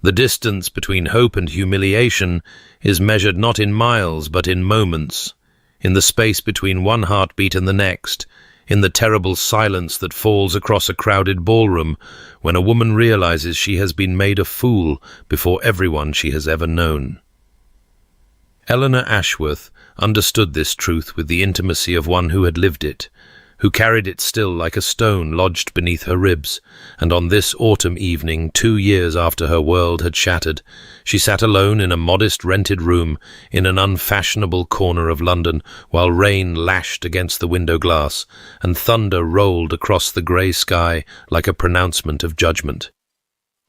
The distance between hope and humiliation is measured not in miles but in moments, in the space between one heartbeat and the next, in the terrible silence that falls across a crowded ballroom when a woman realizes she has been made a fool before everyone she has ever known. Eleanor Ashworth understood this truth with the intimacy of one who had lived it, who carried it still like a stone lodged beneath her ribs, and on this autumn evening, 2 years after her world had shattered, she sat alone in a modest rented room in an unfashionable corner of London, while rain lashed against the window glass and thunder rolled across the grey sky like a pronouncement of judgment.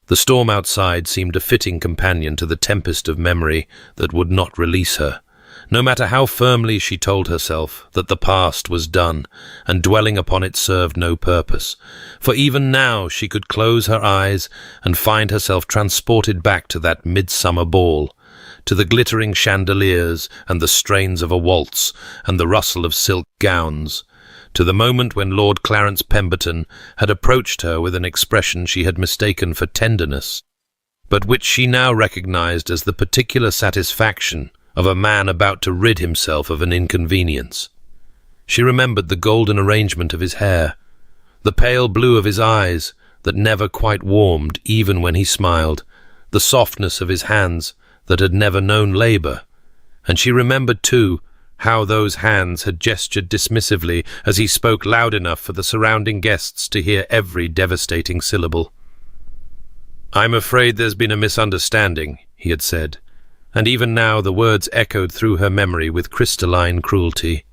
The storm outside seemed a fitting companion to the tempest of memory that would not release her, no matter how firmly she told herself that the past was done and dwelling upon it served no purpose, for even now she could close her eyes and find herself transported back to that midsummer ball, to the glittering chandeliers and the strains of a waltz and the rustle of silk gowns, to the moment when Lord Clarence Pemberton had approached her with an expression she had mistaken for tenderness, but which she now recognized as the particular satisfaction of a man about to rid himself of an inconvenience. She remembered the golden arrangement of his hair, the pale blue of his eyes that never quite warmed even when he smiled, the softness of his hands that had never known labor, and she remembered, too, how those hands had gestured dismissively as he spoke loud enough for the surrounding guests to hear every devastating syllable. "I'm afraid there's been a misunderstanding," he had said, and even now the words echoed through her memory with crystalline cruelty.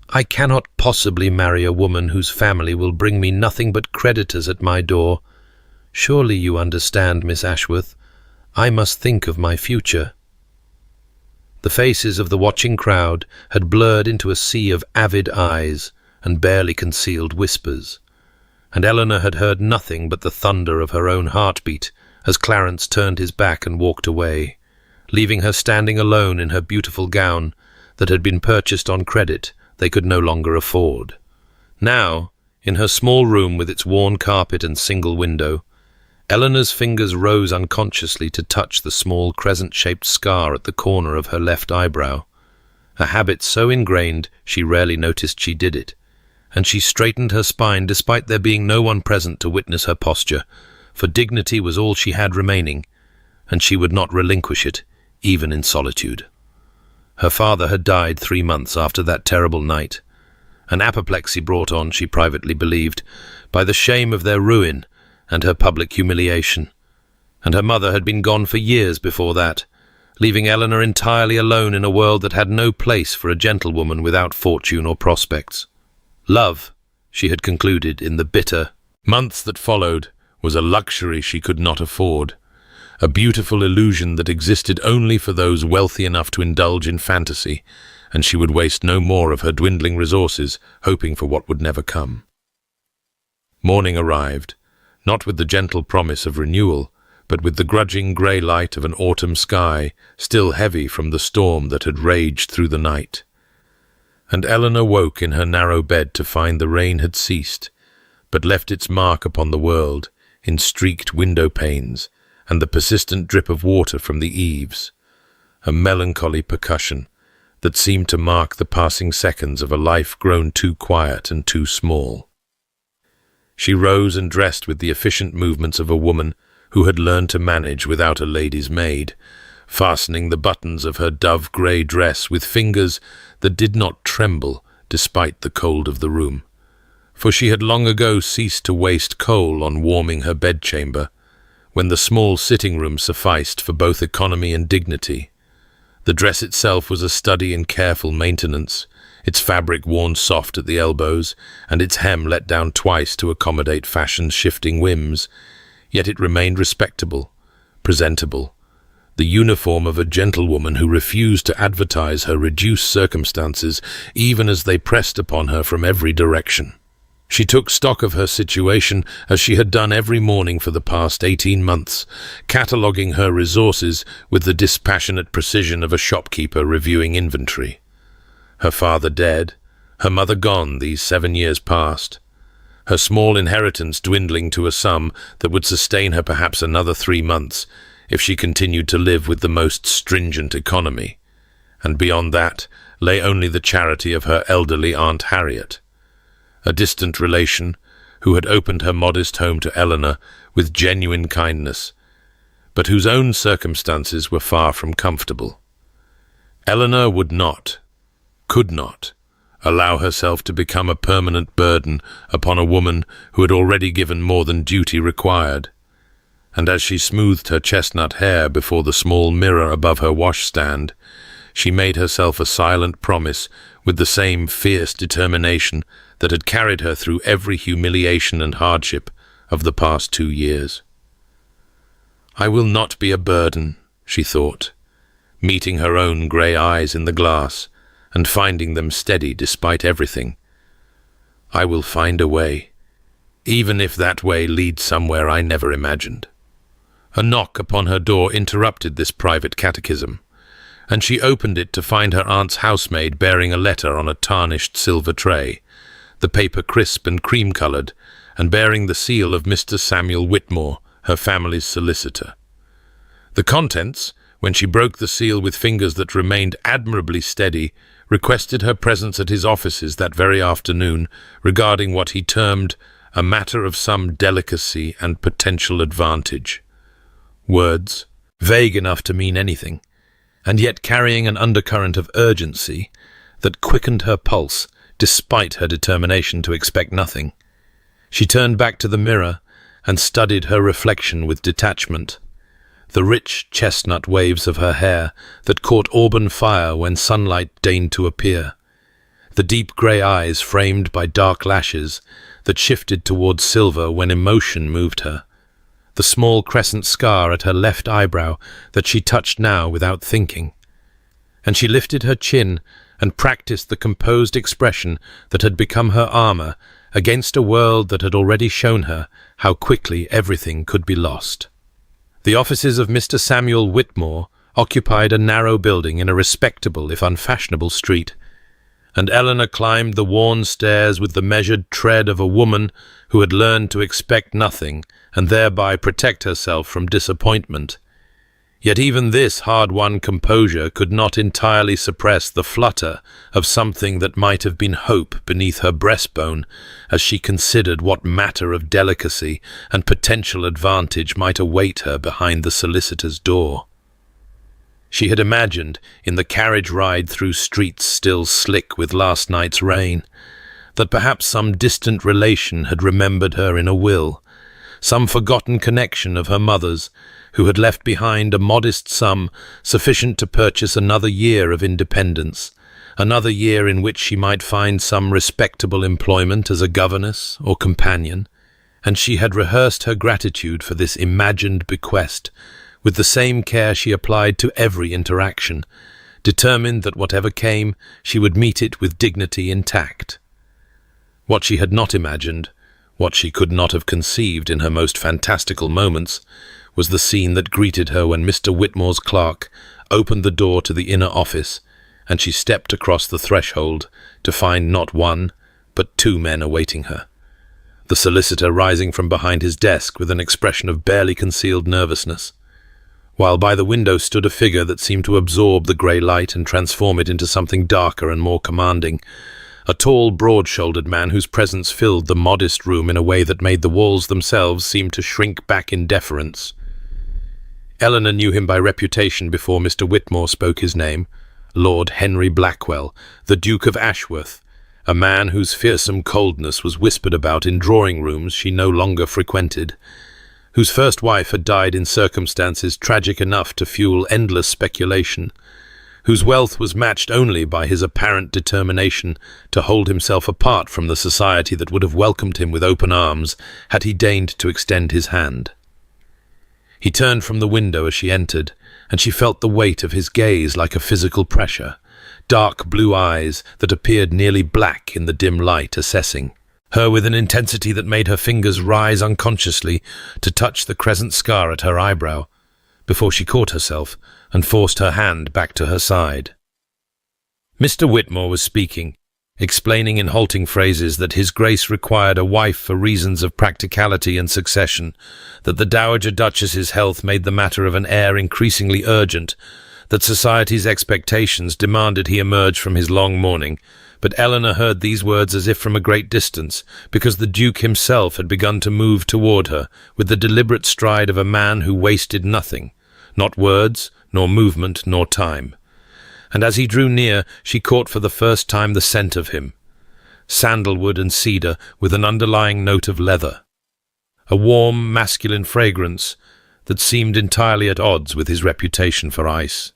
"I cannot possibly marry a woman whose family will bring me nothing but creditors at my door. Surely you understand, Miss Ashworth. I must think of my future." The faces of the watching crowd had blurred into a sea of avid eyes and barely concealed whispers, and Eleanor had heard nothing but the thunder of her own heartbeat as Clarence turned his back and walked away, leaving her standing alone in her beautiful gown that had been purchased on credit they could no longer afford. Now, in her small room with its worn carpet and single window, Eleanor's fingers rose unconsciously to touch the small crescent-shaped scar at the corner of her left eyebrow, a habit so ingrained she rarely noticed she did it, and she straightened her spine despite there being no one present to witness her posture, for dignity was all she had remaining, and she would not relinquish it, even in solitude. Her father had died 3 months after that terrible night, an apoplexy brought on, she privately believed, by the shame of their ruin and her public humiliation, and her mother had been gone for years before that, leaving Eleanor entirely alone in a world that had no place for a gentlewoman without fortune or prospects. Love, she had concluded in the bitter months that followed, was a luxury she could not afford, a beautiful illusion that existed only for those wealthy enough to indulge in fantasy, and she would waste no more of her dwindling resources hoping for what would never come. Morning arrived, not with the gentle promise of renewal, but with the grudging grey light of an autumn sky, still heavy from the storm that had raged through the night. And Eleanor woke in her narrow bed to find the rain had ceased, but left its mark upon the world in streaked window panes and the persistent drip of water from the eaves, a melancholy percussion that seemed to mark the passing seconds of a life grown too quiet and too small. She rose and dressed with the efficient movements of a woman who had learned to manage without a lady's maid, fastening the buttons of her dove-grey dress with fingers that did not tremble despite the cold of the room, for she had long ago ceased to waste coal on warming her bedchamber, when the small sitting-room sufficed for both economy and dignity. The dress itself was a study in careful maintenance, its fabric worn soft at the elbows, and its hem let down twice to accommodate fashion's shifting whims, yet it remained respectable, presentable, the uniform of a gentlewoman who refused to advertise her reduced circumstances even as they pressed upon her from every direction. She took stock of her situation as she had done every morning for the past 18 months, cataloguing her resources with the dispassionate precision of a shopkeeper reviewing inventory. Her father dead, her mother gone these 7 years past, her small inheritance dwindling to a sum that would sustain her perhaps another 3 months, if she continued to live with the most stringent economy, and beyond that lay only the charity of her elderly Aunt Harriet, a distant relation who had opened her modest home to Eleanor with genuine kindness, but whose own circumstances were far from comfortable. Eleanor could not, allow herself to become a permanent burden upon a woman who had already given more than duty required, and as she smoothed her chestnut hair before the small mirror above her washstand, she made herself a silent promise with the same fierce determination that had carried her through every humiliation and hardship of the past 2 years. "I will not be a burden," she thought, meeting her own grey eyes in the glass and finding them steady despite everything. "I will find a way, even if that way leads somewhere I never imagined." A knock upon her door interrupted this private catechism, and she opened it to find her aunt's housemaid bearing a letter on a tarnished silver tray, the paper crisp and cream-coloured, and bearing the seal of Mr. Samuel Whitmore, her family's solicitor. The contents, when she broke the seal with fingers that remained admirably steady, requested her presence at his offices that very afternoon regarding what he termed a matter of some delicacy and potential advantage. Words, vague enough to mean anything, and yet carrying an undercurrent of urgency that quickened her pulse despite her determination to expect nothing. She turned back to the mirror and studied her reflection with detachment. The rich chestnut waves of her hair that caught auburn fire when sunlight deigned to appear. The deep grey eyes framed by dark lashes that shifted towards silver when emotion moved her. The small crescent scar at her left eyebrow that she touched now without thinking. And she lifted her chin and practiced the composed expression that had become her armour against a world that had already shown her how quickly everything could be lost. The offices of Mr. Samuel Whitmore occupied a narrow building in a respectable if unfashionable street, and Eleanor climbed the worn stairs with the measured tread of a woman who had learned to expect nothing and thereby protect herself from disappointment. Yet even this hard-won composure could not entirely suppress the flutter of something that might have been hope beneath her breastbone as she considered what matter of delicacy and potential advantage might await her behind the solicitor's door. She had imagined, in the carriage ride through streets still slick with last night's rain, that perhaps some distant relation had remembered her in a will, some forgotten connection of her mother's, who had left behind a modest sum sufficient to purchase another year of independence, another year in which she might find some respectable employment as a governess or companion, and she had rehearsed her gratitude for this imagined bequest with the same care she applied to every interaction, determined that whatever came, she would meet it with dignity intact. What she had not imagined, what she could not have conceived in her most fantastical moments, was the scene that greeted her when Mr. Whitmore's clerk opened the door to the inner office, and she stepped across the threshold to find not one, but 2 men awaiting her. The solicitor rising from behind his desk with an expression of barely concealed nervousness, while by the window stood a figure that seemed to absorb the grey light and transform it into something darker and more commanding, a tall, broad-shouldered man whose presence filled the modest room in a way that made the walls themselves seem to shrink back in deference. Eleanor knew him by reputation before Mr. Whitmore spoke his name, Lord Henry Blackwell, the Duke of Ashworth, a man whose fearsome coldness was whispered about in drawing-rooms she no longer frequented, whose first wife had died in circumstances tragic enough to fuel endless speculation, whose wealth was matched only by his apparent determination to hold himself apart from the society that would have welcomed him with open arms had he deigned to extend his hand. He turned from the window as she entered, and she felt the weight of his gaze like a physical pressure, dark blue eyes that appeared nearly black in the dim light assessing her with an intensity that made her fingers rise unconsciously to touch the crescent scar at her eyebrow, before she caught herself and forced her hand back to her side. Mr. Whitmore was speaking, explaining in halting phrases that his Grace required a wife for reasons of practicality and succession, that the Dowager Duchess's health made the matter of an heir increasingly urgent, that society's expectations demanded he emerge from his long mourning. But Eleanor heard these words as if from a great distance, because the Duke himself had begun to move toward her with the deliberate stride of a man who wasted nothing, not words, nor movement, nor time. And as he drew near, she caught for the first time the scent of him, sandalwood and cedar with an underlying note of leather, a warm, masculine fragrance that seemed entirely at odds with his reputation for ice.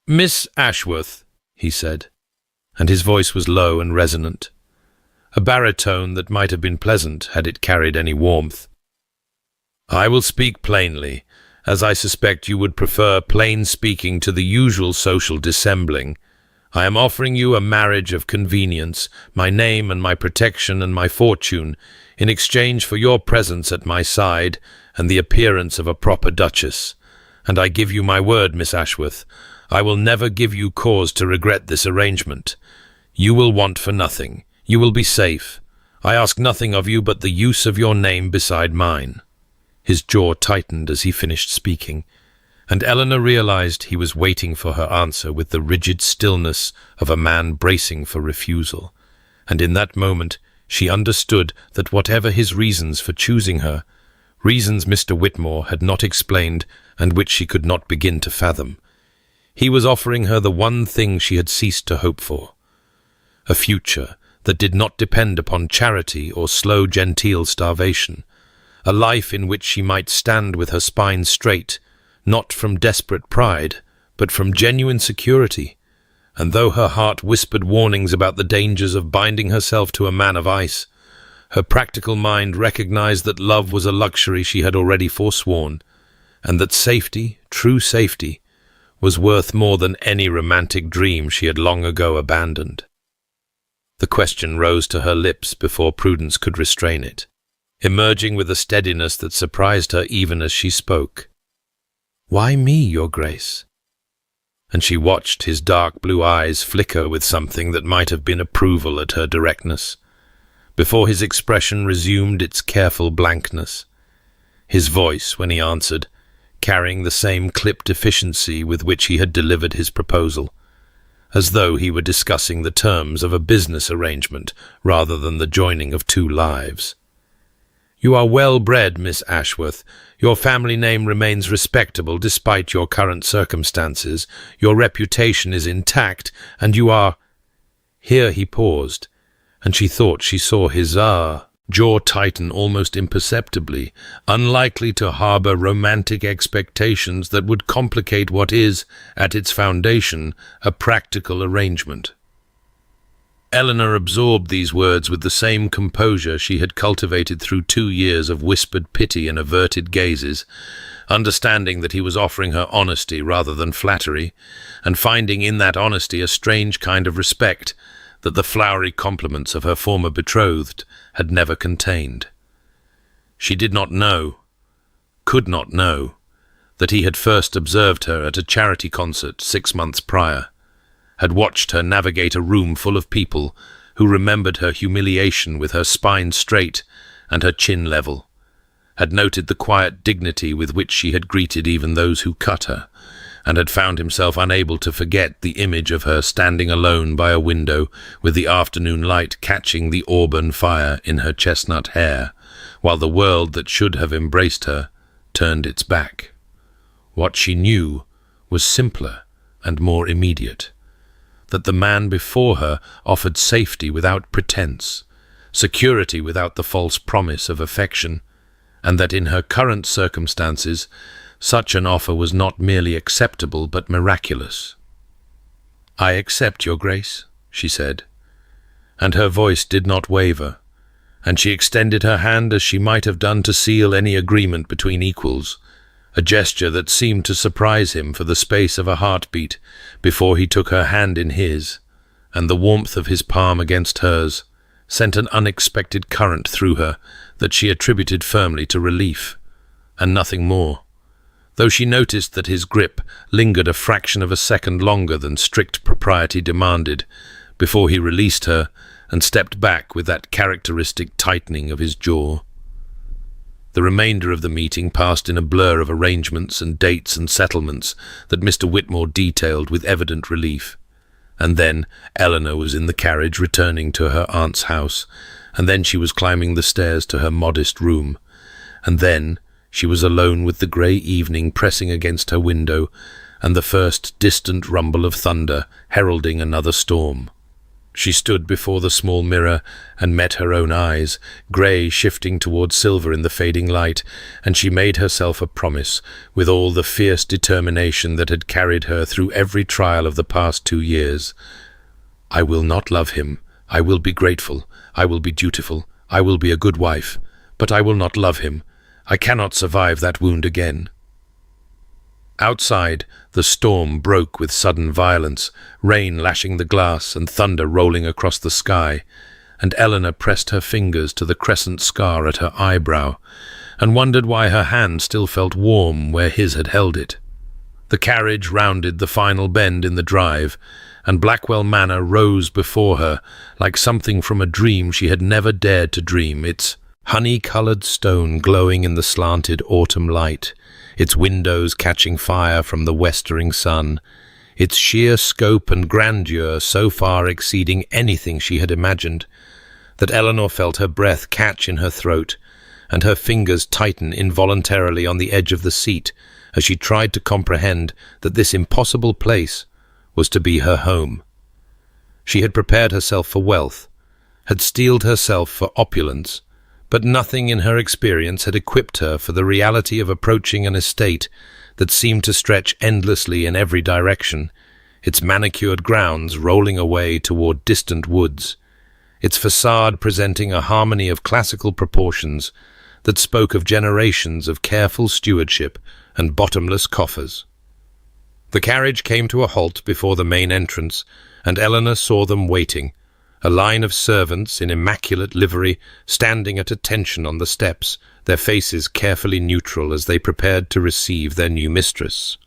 "Miss Ashworth," he said, and his voice was low and resonant, a baritone that might have been pleasant had it carried any warmth. "I will speak plainly, as I suspect you would prefer plain speaking to the usual social dissembling. I am offering you a marriage of convenience, my name and my protection and my fortune, in exchange for your presence at my side and the appearance of a proper duchess. And I give you my word, Miss Ashworth, I will never give you cause to regret this arrangement. You will want for nothing. You will be safe. I ask nothing of you but the use of your name beside mine." His jaw tightened as he finished speaking, and Eleanor realized he was waiting for her answer with the rigid stillness of a man bracing for refusal. And in that moment she understood that whatever his reasons for choosing her, reasons Mr. Whitmore had not explained and which she could not begin to fathom, he was offering her the one thing she had ceased to hope for, a future that did not depend upon charity or slow genteel starvation, a life in which she might stand with her spine straight, not from desperate pride, but from genuine security. And though her heart whispered warnings about the dangers of binding herself to a man of ice, her practical mind recognized that love was a luxury she had already forsworn, and that safety, true safety, was worth more than any romantic dream she had long ago abandoned. The question rose to her lips before prudence could restrain it, emerging with a steadiness that surprised her even as she spoke. "Why me, Your Grace?" And she watched his dark blue eyes flicker with something that might have been approval at her directness, before his expression resumed its careful blankness. His voice, when he answered, carrying the same clipped efficiency with which he had delivered his proposal, as though he were discussing the terms of a business arrangement rather than the joining of two lives. "You are well bred, Miss Ashworth. Your family name remains respectable despite your current circumstances. Your reputation is intact, and you are—" Here he paused, and she thought she saw his jaw tighten almost imperceptibly, unlikely to harbour romantic expectations that would complicate what is, at its foundation, a practical arrangement. Eleanor absorbed these words with the same composure she had cultivated through 2 years of whispered pity and averted gazes, understanding that he was offering her honesty rather than flattery, and finding in that honesty a strange kind of respect that the flowery compliments of her former betrothed had never contained. She did not know, could not know, that he had first observed her at a charity concert 6 months prior, had watched her navigate a room full of people who remembered her humiliation with her spine straight and her chin level, had noted the quiet dignity with which she had greeted even those who cut her, and had found himself unable to forget the image of her standing alone by a window with the afternoon light catching the auburn fire in her chestnut hair, while the world that should have embraced her turned its back. What she knew was simpler and more immediate, that the man before her offered safety without pretense, security without the false promise of affection, and that in her current circumstances such an offer was not merely acceptable but miraculous. "I accept, Your Grace," she said, and her voice did not waver, and she extended her hand as she might have done to seal any agreement between equals, a gesture that seemed to surprise him for the space of a heartbeat before he took her hand in his, and the warmth of his palm against hers sent an unexpected current through her that she attributed firmly to relief, and nothing more, though she noticed that his grip lingered a fraction of a second longer than strict propriety demanded before he released her and stepped back with that characteristic tightening of his jaw. The remainder of the meeting passed in a blur of arrangements and dates and settlements that Mr. Whitmore detailed with evident relief. And then Eleanor was in the carriage returning to her aunt's house, and then she was climbing the stairs to her modest room, and then she was alone with the grey evening pressing against her window and the first distant rumble of thunder heralding another storm. She stood before the small mirror and met her own eyes, grey shifting towards silver in the fading light, and she made herself a promise, with all the fierce determination that had carried her through every trial of the past 2 years. I will not love him. I will be grateful. I will be dutiful. I will be a good wife. But I will not love him. I cannot survive that wound again. Outside, the storm broke with sudden violence, rain lashing the glass and thunder rolling across the sky, and Eleanor pressed her fingers to the crescent scar at her eyebrow, and wondered why her hand still felt warm where his had held it. The carriage rounded the final bend in the drive, and Blackwell Manor rose before her like something from a dream she had never dared to dream, its honey-coloured stone glowing in the slanted autumn light, its windows catching fire from the westering sun, its sheer scope and grandeur so far exceeding anything she had imagined, that Eleanor felt her breath catch in her throat and her fingers tighten involuntarily on the edge of the seat as she tried to comprehend that this impossible place was to be her home. She had prepared herself for wealth, had steeled herself for opulence, but nothing in her experience had equipped her for the reality of approaching an estate that seemed to stretch endlessly in every direction, its manicured grounds rolling away toward distant woods, its facade presenting a harmony of classical proportions that spoke of generations of careful stewardship and bottomless coffers. The carriage came to a halt before the main entrance, and Eleanor saw them waiting, a line of servants in immaculate livery standing at attention on the steps, their faces carefully neutral as they prepared to receive their new mistress,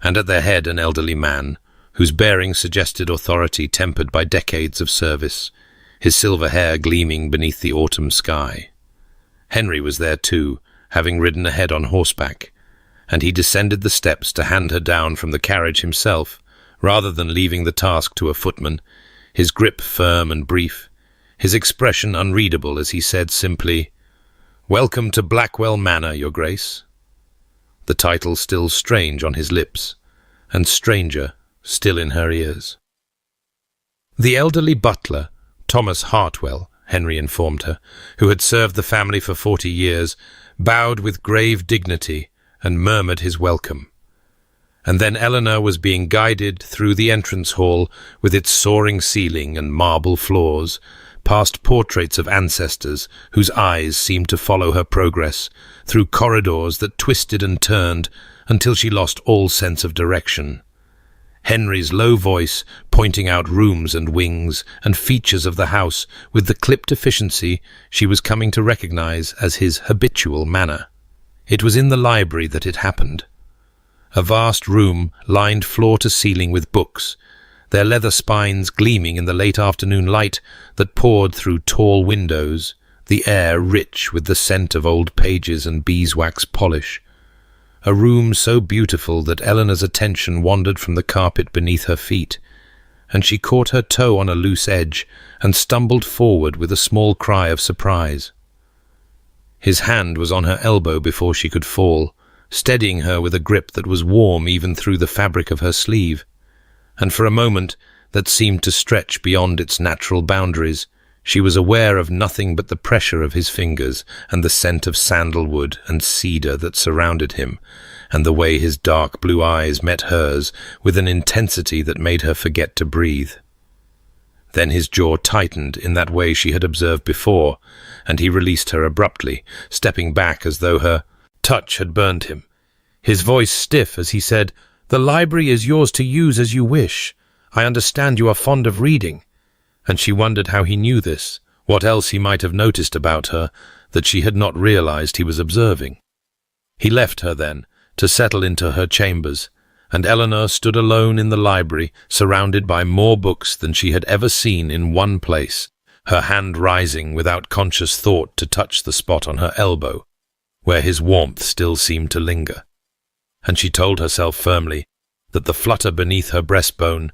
and at their head an elderly man, whose bearing suggested authority tempered by decades of service, his silver hair gleaming beneath the autumn sky. Henry was there too, having ridden ahead on horseback, and he descended the steps to hand her down from the carriage himself, rather than leaving the task to a footman, his grip firm and brief, his expression unreadable as he said simply, "Welcome to Blackwell Manor, Your Grace." The title still strange on his lips, and stranger still in her ears. The elderly butler, Thomas Hartwell, Henry informed her, who had served the family for 40 years, bowed with grave dignity and murmured his welcome. And then Eleanor was being guided through the entrance hall with its soaring ceiling and marble floors, past portraits of ancestors whose eyes seemed to follow her progress, through corridors that twisted and turned until she lost all sense of direction. Henry's low voice pointing out rooms and wings and features of the house with the clipped efficiency she was coming to recognize as his habitual manner. It was in the library that it happened. A vast room lined floor to ceiling with books, their leather spines gleaming in the late afternoon light that poured through tall windows, the air rich with the scent of old pages and beeswax polish. A room so beautiful that Eleanor's attention wandered from the carpet beneath her feet, and she caught her toe on a loose edge and stumbled forward with a small cry of surprise. His hand was on her elbow before she could fall, steadying her with a grip that was warm even through the fabric of her sleeve, and for a moment that seemed to stretch beyond its natural boundaries, she was aware of nothing but the pressure of his fingers and the scent of sandalwood and cedar that surrounded him, and the way his dark blue eyes met hers with an intensity that made her forget to breathe. Then his jaw tightened in that way she had observed before, and he released her abruptly, stepping back as though her touch had burned him, his voice stiff as he said, "The library is yours to use as you wish. I understand you are fond of reading." And she wondered how he knew this, what else he might have noticed about her that she had not realized he was observing. He left her then, to settle into her chambers, and Eleanor stood alone in the library, surrounded by more books than she had ever seen in one place, her hand rising without conscious thought to touch the spot on her elbow, where his warmth still seemed to linger. And she told herself firmly that the flutter beneath her breastbone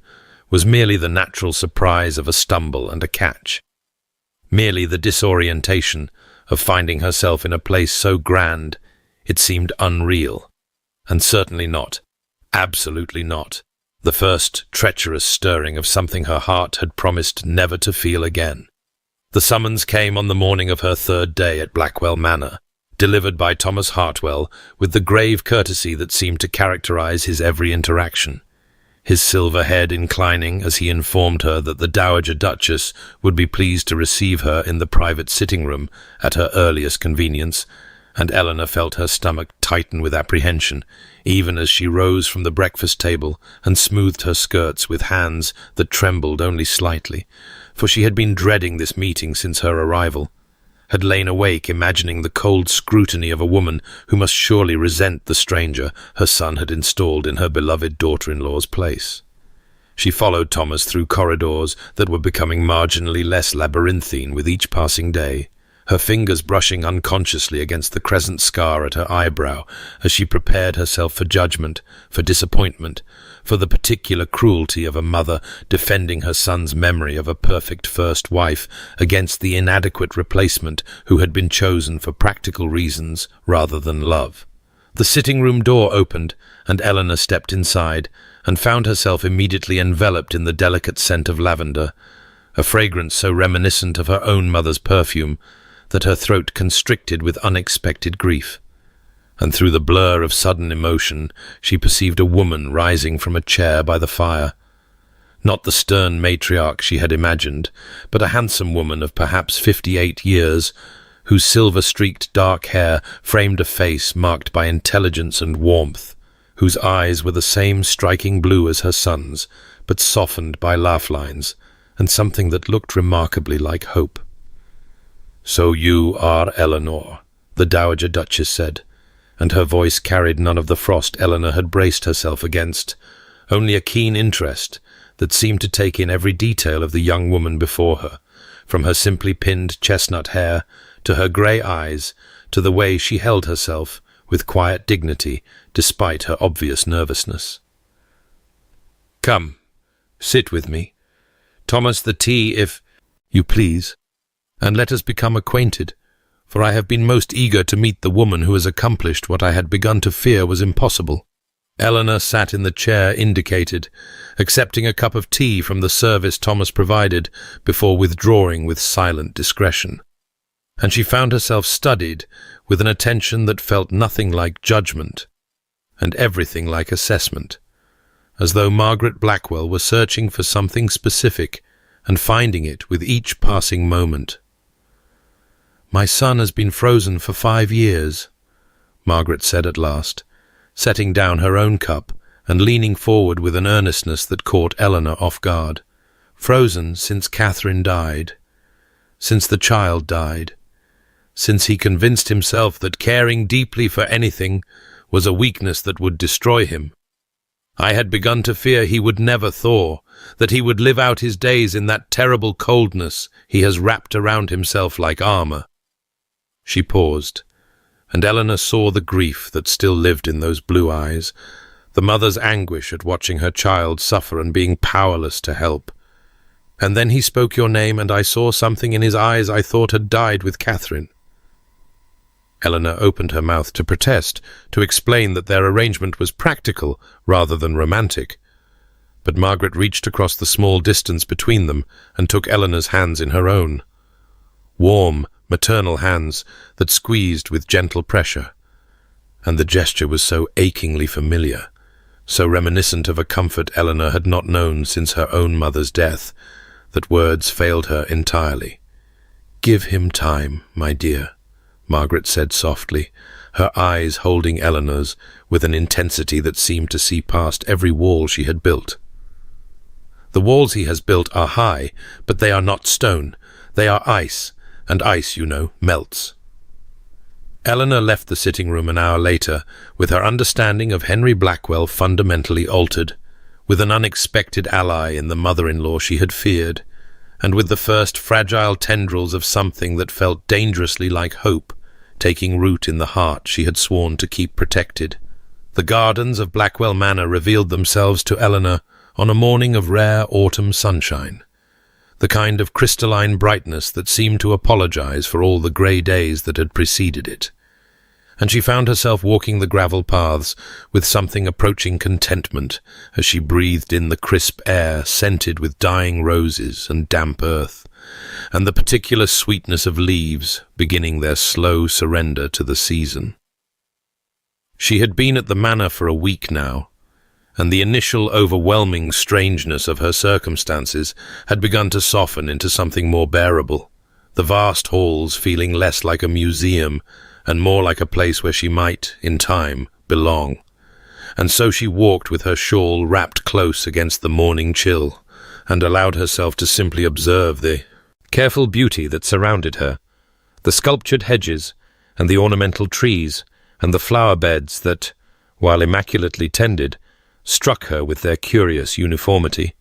was merely the natural surprise of a stumble and a catch, merely the disorientation of finding herself in a place so grand it seemed unreal, and certainly not, absolutely not, the first treacherous stirring of something her heart had promised never to feel again. The summons came on the morning of her third day at Blackwell Manor, delivered by Thomas Hartwell with the grave courtesy that seemed to characterize his every interaction, his silver head inclining as he informed her that the Dowager Duchess would be pleased to receive her in the private sitting-room at her earliest convenience, and Eleanor felt her stomach tighten with apprehension, even as she rose from the breakfast table and smoothed her skirts with hands that trembled only slightly, for she had been dreading this meeting since her arrival, had lain awake imagining the cold scrutiny of a woman who must surely resent the stranger her son had installed in her beloved daughter-in-law's place. She followed Thomas through corridors that were becoming marginally less labyrinthine with each passing day, her fingers brushing unconsciously against the crescent scar at her eyebrow as she prepared herself for judgment, for disappointment, for the particular cruelty of a mother defending her son's memory of a perfect first wife against the inadequate replacement who had been chosen for practical reasons rather than love. The sitting-room door opened, and Eleanor stepped inside and found herself immediately enveloped in the delicate scent of lavender, a fragrance so reminiscent of her own mother's perfume that her throat constricted with unexpected grief. And through the blur of sudden emotion she perceived a woman rising from a chair by the fire. Not the stern matriarch she had imagined, but a handsome woman of perhaps 58 years, whose silver-streaked dark hair framed a face marked by intelligence and warmth, whose eyes were the same striking blue as her son's, but softened by laugh lines, and something that looked remarkably like hope. "So you are Eleanor," the Dowager Duchess said, and her voice carried none of the frost Eleanor had braced herself against, only a keen interest that seemed to take in every detail of the young woman before her, from her simply pinned chestnut hair to her grey eyes to the way she held herself with quiet dignity despite her obvious nervousness. "Come, sit with me. Thomas, the tea, if you please, and let us become acquainted, for I have been most eager to meet the woman who has accomplished what I had begun to fear was impossible." Eleanor sat in the chair indicated, accepting a cup of tea from the service Thomas provided before withdrawing with silent discretion. And she found herself studied with an attention that felt nothing like judgment, and everything like assessment, as though Margaret Blackwell were searching for something specific and finding it with each passing moment. "My son has been frozen for 5 years, Margaret said at last, setting down her own cup and leaning forward with an earnestness that caught Eleanor off guard. "Frozen since Catherine died, since the child died, since he convinced himself that caring deeply for anything was a weakness that would destroy him. I had begun to fear he would never thaw, that he would live out his days in that terrible coldness he has wrapped around himself like armor." She paused, and Eleanor saw the grief that still lived in those blue eyes, the mother's anguish at watching her child suffer and being powerless to help. "And then he spoke your name, and I saw something in his eyes I thought had died with Catherine." Eleanor opened her mouth to protest, to explain that their arrangement was practical rather than romantic. But Margaret reached across the small distance between them and took Eleanor's hands in her own. Warm, maternal hands that squeezed with gentle pressure. And the gesture was so achingly familiar, so reminiscent of a comfort Eleanor had not known since her own mother's death, that words failed her entirely. "Give him time, my dear," Margaret said softly, her eyes holding Eleanor's with an intensity that seemed to see past every wall she had built. "The walls he has built are high, but they are not stone. They are ice, and ice, you know, melts." Eleanor left the sitting room an hour later, with her understanding of Henry Blackwell fundamentally altered, with an unexpected ally in the mother-in-law she had feared, and with the first fragile tendrils of something that felt dangerously like hope taking root in the heart she had sworn to keep protected. The gardens of Blackwell Manor revealed themselves to Eleanor on a morning of rare autumn sunshine, the kind of crystalline brightness that seemed to apologize for all the grey days that had preceded it. And she found herself walking the gravel paths with something approaching contentment as she breathed in the crisp air scented with dying roses and damp earth, and the particular sweetness of leaves beginning their slow surrender to the season. She had been at the manor for a week now, and the initial overwhelming strangeness of her circumstances had begun to soften into something more bearable, the vast halls feeling less like a museum and more like a place where she might, in time, belong. And so she walked with her shawl wrapped close against the morning chill, and allowed herself to simply observe the careful beauty that surrounded her, the sculptured hedges, and the ornamental trees, and the flower beds that, while immaculately tended, struck her with their curious uniformity.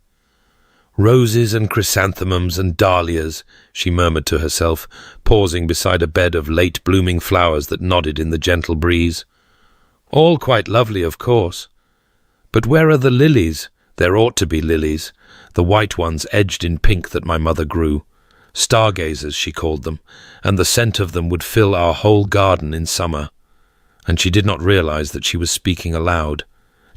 "Roses and chrysanthemums and dahlias," she murmured to herself, pausing beside a bed of late-blooming flowers that nodded in the gentle breeze. "All quite lovely, of course. But where are the lilies? There ought to be lilies, the white ones edged in pink that my mother grew. Stargazers, she called them, and the scent of them would fill our whole garden in summer." And she did not realize that she was speaking aloud,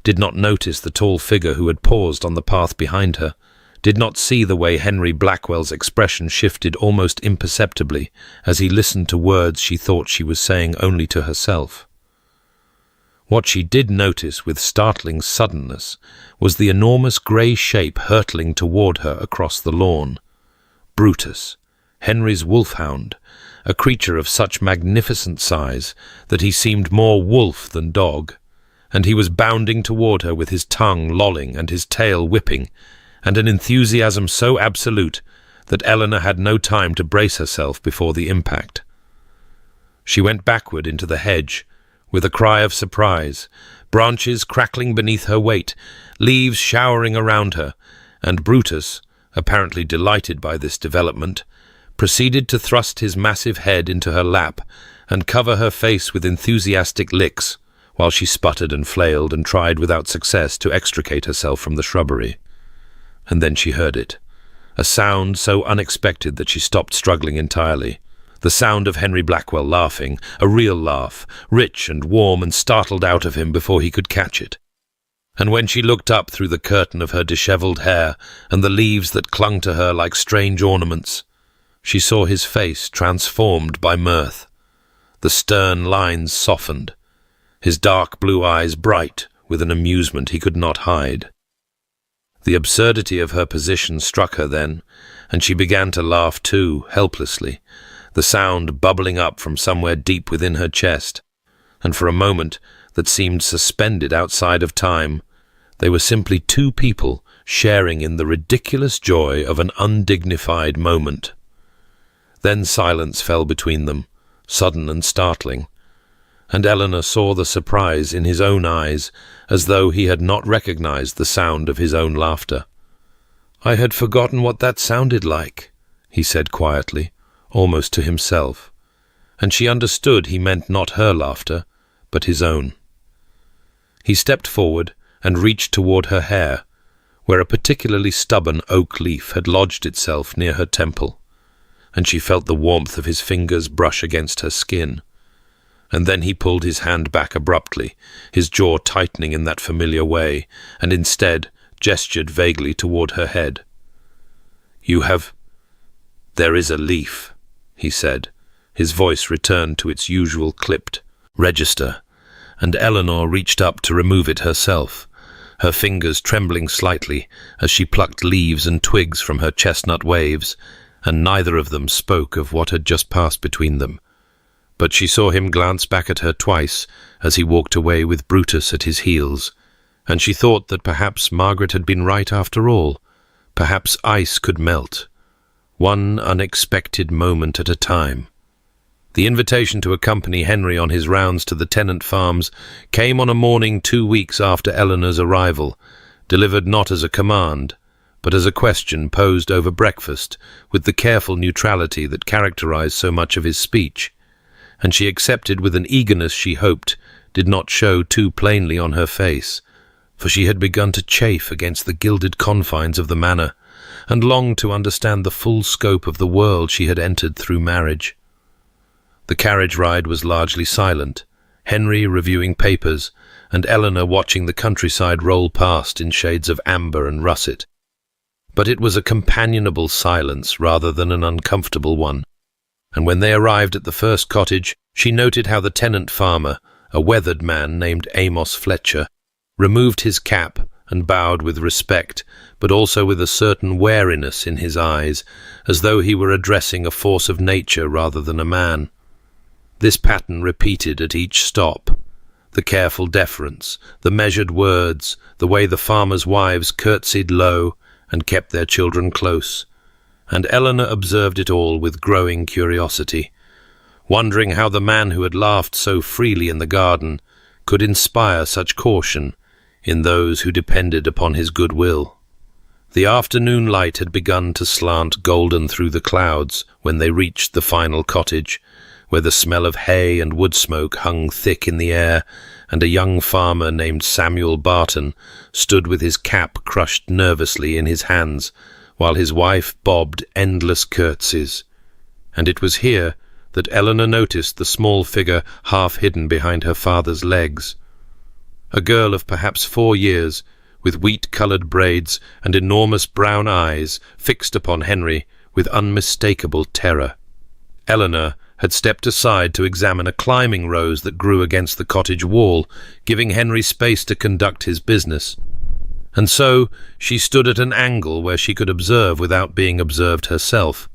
did not notice the tall figure who had paused on the path behind her, did not see the way Henry Blackwell's expression shifted almost imperceptibly as he listened to words she thought she was saying only to herself. What she did notice with startling suddenness was the enormous grey shape hurtling toward her across the lawn. Brutus, Henry's wolfhound, a creature of such magnificent size that he seemed more wolf than dog, and he was bounding toward her with his tongue lolling and his tail whipping, and an enthusiasm so absolute that Eleanor had no time to brace herself before the impact. She went backward into the hedge, with a cry of surprise, branches crackling beneath her weight, leaves showering around her, and Brutus, apparently delighted by this development, proceeded to thrust his massive head into her lap and cover her face with enthusiastic licks, while she sputtered and flailed and tried without success to extricate herself from the shrubbery. And then she heard it, a sound so unexpected that she stopped struggling entirely. The sound of Henry Blackwell laughing, a real laugh, rich and warm, and startled out of him before he could catch it. And when she looked up through the curtain of her dishevelled hair and the leaves that clung to her like strange ornaments, she saw his face transformed by mirth. The stern lines softened, his dark blue eyes bright with an amusement he could not hide. The absurdity of her position struck her then, and she began to laugh too, helplessly, the sound bubbling up from somewhere deep within her chest, and for a moment that seemed suspended outside of time, they were simply two people sharing in the ridiculous joy of an undignified moment. Then silence fell between them, sudden and startling, and Eleanor saw the surprise in his own eyes, as though he had not recognized the sound of his own laughter. "I had forgotten what that sounded like," he said quietly, almost to himself, and she understood he meant not her laughter, but his own. He stepped forward and reached toward her hair, where a particularly stubborn oak leaf had lodged itself near her temple, and she felt the warmth of his fingers brush against her skin. And then he pulled his hand back abruptly, his jaw tightening in that familiar way, and instead gestured vaguely toward her head. "There is a leaf," he said. His voice returned to its usual clipped register, and Eleanor reached up to remove it herself, her fingers trembling slightly as she plucked leaves and twigs from her chestnut waves, and neither of them spoke of what had just passed between them. But she saw him glance back at her twice as he walked away with Brutus at his heels, and she thought that perhaps Margaret had been right after all. Perhaps ice could melt, one unexpected moment at a time. The invitation to accompany Henry on his rounds to the tenant farms came on a morning 2 weeks after Eleanor's arrival, delivered not as a command, but as a question posed over breakfast with the careful neutrality that characterized so much of his speech, and she accepted with an eagerness she hoped did not show too plainly on her face, for she had begun to chafe against the gilded confines of the manor, and longed to understand the full scope of the world she had entered through marriage. The carriage ride was largely silent, Henry reviewing papers, and Eleanor watching the countryside roll past in shades of amber and russet. But it was a companionable silence rather than an uncomfortable one, and when they arrived at the first cottage, she noted how the tenant farmer, a weathered man named Amos Fletcher, removed his cap and bowed with respect, but also with a certain wariness in his eyes, as though he were addressing a force of nature rather than a man. This pattern repeated at each stop: the careful deference, the measured words, the way the farmers' wives curtsied low and kept their children close, and Eleanor observed it all with growing curiosity, wondering how the man who had laughed so freely in the garden could inspire such caution in those who depended upon his goodwill. The afternoon light had begun to slant golden through the clouds when they reached the final cottage, where the smell of hay and wood smoke hung thick in the air, and a young farmer named Samuel Barton stood with his cap crushed nervously in his hands, while his wife bobbed endless curtsies. And it was here that Eleanor noticed the small figure half hidden behind her father's legs. A girl of perhaps 4 years, with wheat-coloured braids and enormous brown eyes fixed upon Henry with unmistakable terror. Eleanor had stepped aside to examine a climbing rose that grew against the cottage wall, giving Henry space to conduct his business. And so she stood at an angle where she could observe without being observed herself,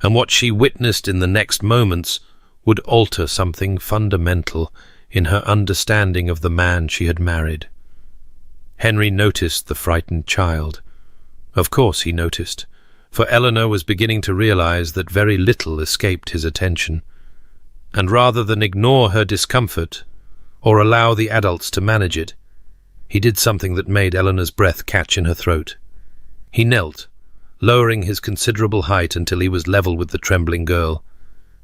and what she witnessed in the next moments would alter something fundamental in her understanding of the man she had married. Henry noticed the frightened child. Of course he noticed, for Eleanor was beginning to realize that very little escaped his attention, and rather than ignore her discomfort or allow the adults to manage it, he did something that made Eleanor's breath catch in her throat. He knelt, lowering his considerable height until he was level with the trembling girl,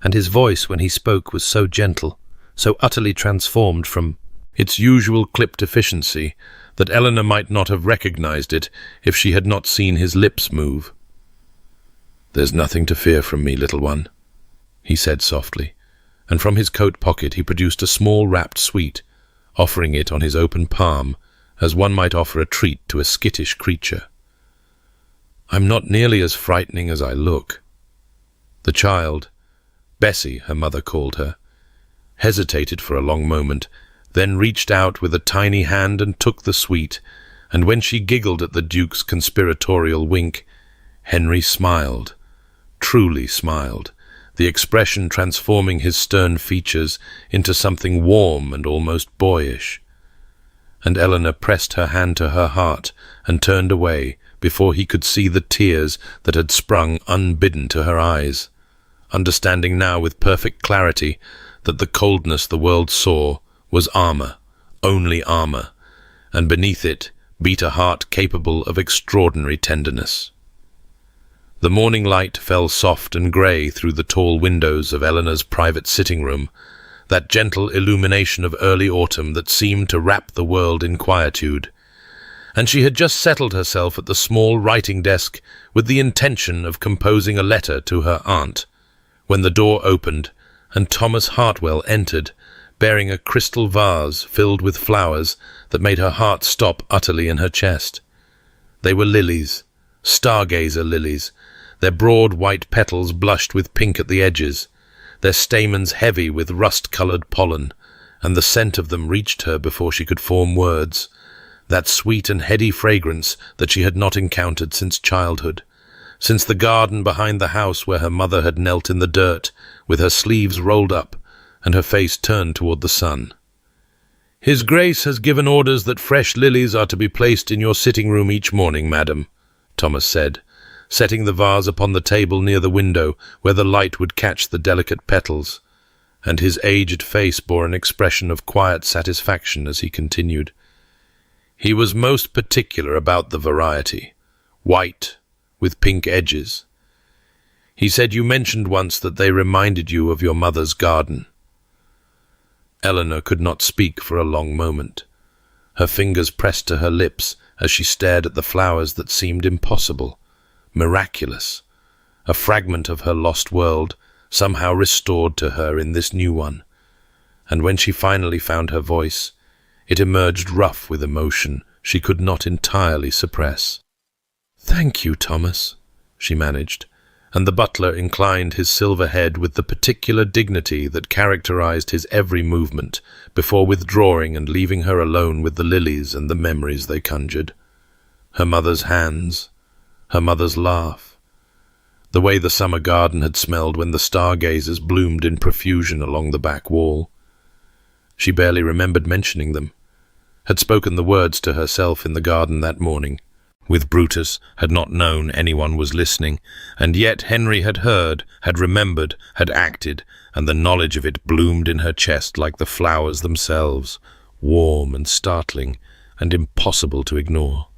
and his voice when he spoke was so gentle, so utterly transformed from its usual clipped efficiency, that Eleanor might not have recognized it if she had not seen his lips move. "There's nothing to fear from me, little one," he said softly, and from his coat pocket he produced a small wrapped sweet, offering it on his open palm, as one might offer a treat to a skittish creature. "I'm not nearly as frightening as I look." The child, Bessie her mother called her, hesitated for a long moment, then reached out with a tiny hand and took the sweet, and when she giggled at the Duke's conspiratorial wink, Henry smiled, truly smiled, the expression transforming his stern features into something warm and almost boyish. And Eleanor pressed her hand to her heart and turned away before he could see the tears that had sprung unbidden to her eyes, understanding now with perfect clarity that the coldness the world saw was armor, only armor, and beneath it beat a heart capable of extraordinary tenderness. The morning light fell soft and grey through the tall windows of Eleanor's private sitting-room, that gentle illumination of early autumn that seemed to wrap the world in quietude, and she had just settled herself at the small writing desk with the intention of composing a letter to her aunt, when the door opened and Thomas Hartwell entered, bearing a crystal vase filled with flowers that made her heart stop utterly in her chest. They were lilies, stargazer lilies, their broad white petals blushed with pink at the edges, their stamens heavy with rust-coloured pollen, and the scent of them reached her before she could form words, that sweet and heady fragrance that she had not encountered since childhood, since the garden behind the house where her mother had knelt in the dirt, with her sleeves rolled up and her face turned toward the sun. "His Grace has given orders that fresh lilies are to be placed in your sitting-room each morning, madam," Thomas said, setting the vase upon the table near the window where the light would catch the delicate petals. and his aged face bore an expression of quiet satisfaction as he continued. He was most particular about the variety, white, with pink edges. He said you mentioned once that they reminded you of your mother's garden. Eleanor could not speak for a long moment. Her fingers pressed to her lips as she stared at the flowers that seemed impossible, miraculous, a fragment of her lost world, somehow restored to her in this new one. And when she finally found her voice, it emerged rough with emotion she could not entirely suppress. "Thank you, Thomas," she managed, and the butler inclined his silver head with the particular dignity that characterized his every movement, before withdrawing and leaving her alone with the lilies and the memories they conjured. Her mother's hands, her mother's laugh, the way the summer garden had smelled when the stargazers bloomed in profusion along the back wall. She barely remembered mentioning them, had spoken the words to herself in the garden that morning. With Brutus, had not known anyone was listening, and yet Henry had heard, had remembered, had acted, and the knowledge of it bloomed in her chest like the flowers themselves, warm and startling, and impossible to ignore.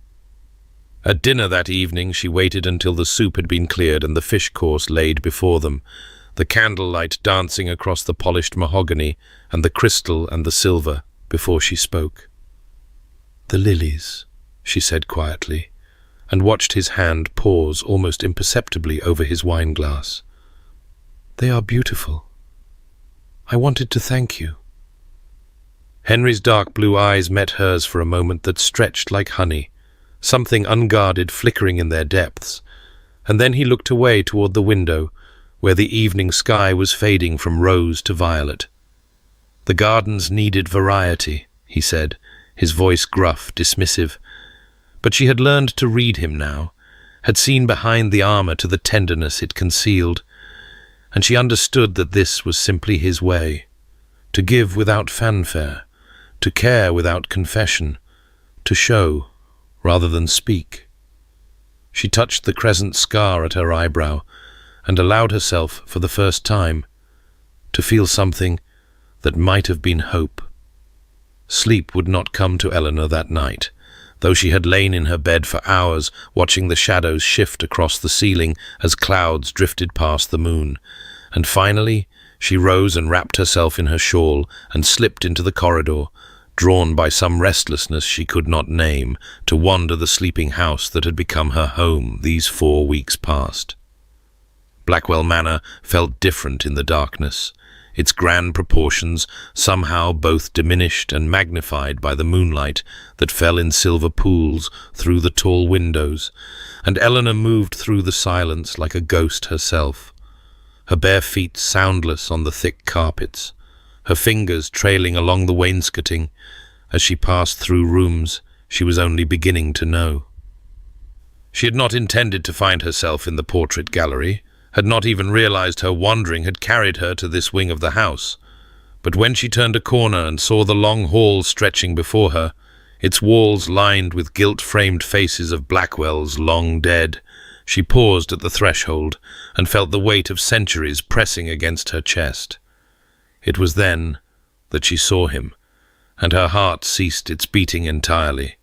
At dinner that evening she waited until the soup had been cleared and the fish course laid before them, the candlelight dancing across the polished mahogany and the crystal and the silver, before she spoke. "The lilies," she said quietly, and watched his hand pause almost imperceptibly over his wine-glass. "They are beautiful. I wanted to thank you." Henry's dark blue eyes met hers for a moment that stretched like honey, something unguarded flickering in their depths, and then he looked away toward the window, where the evening sky was fading from rose to violet. "The gardens needed variety," he said, his voice gruff, dismissive. But she had learned to read him now, had seen behind the armor to the tenderness it concealed, and she understood that this was simply his way, to give without fanfare, to care without confession, to show rather than speak. She touched the crescent scar at her eyebrow and allowed herself, for the first time, to feel something that might have been hope. Sleep would not come to Eleanor that night, though she had lain in her bed for hours, watching the shadows shift across the ceiling as clouds drifted past the moon, and finally she rose and wrapped herself in her shawl and slipped into the corridor, drawn by some restlessness she could not name, to wander the sleeping house that had become her home these 4 weeks past. Blackwell Manor felt different in the darkness, its grand proportions somehow both diminished and magnified by the moonlight that fell in silver pools through the tall windows, and Eleanor moved through the silence like a ghost herself, her bare feet soundless on the thick carpets, her fingers trailing along the wainscoting as she passed through rooms she was only beginning to know. She had not intended to find herself in the portrait gallery, had not even realized her wandering had carried her to this wing of the house, but when she turned a corner and saw the long hall stretching before her, its walls lined with gilt-framed faces of Blackwells long dead, she paused at the threshold and felt the weight of centuries pressing against her chest. It was then that she saw him, and her heart ceased its beating entirely.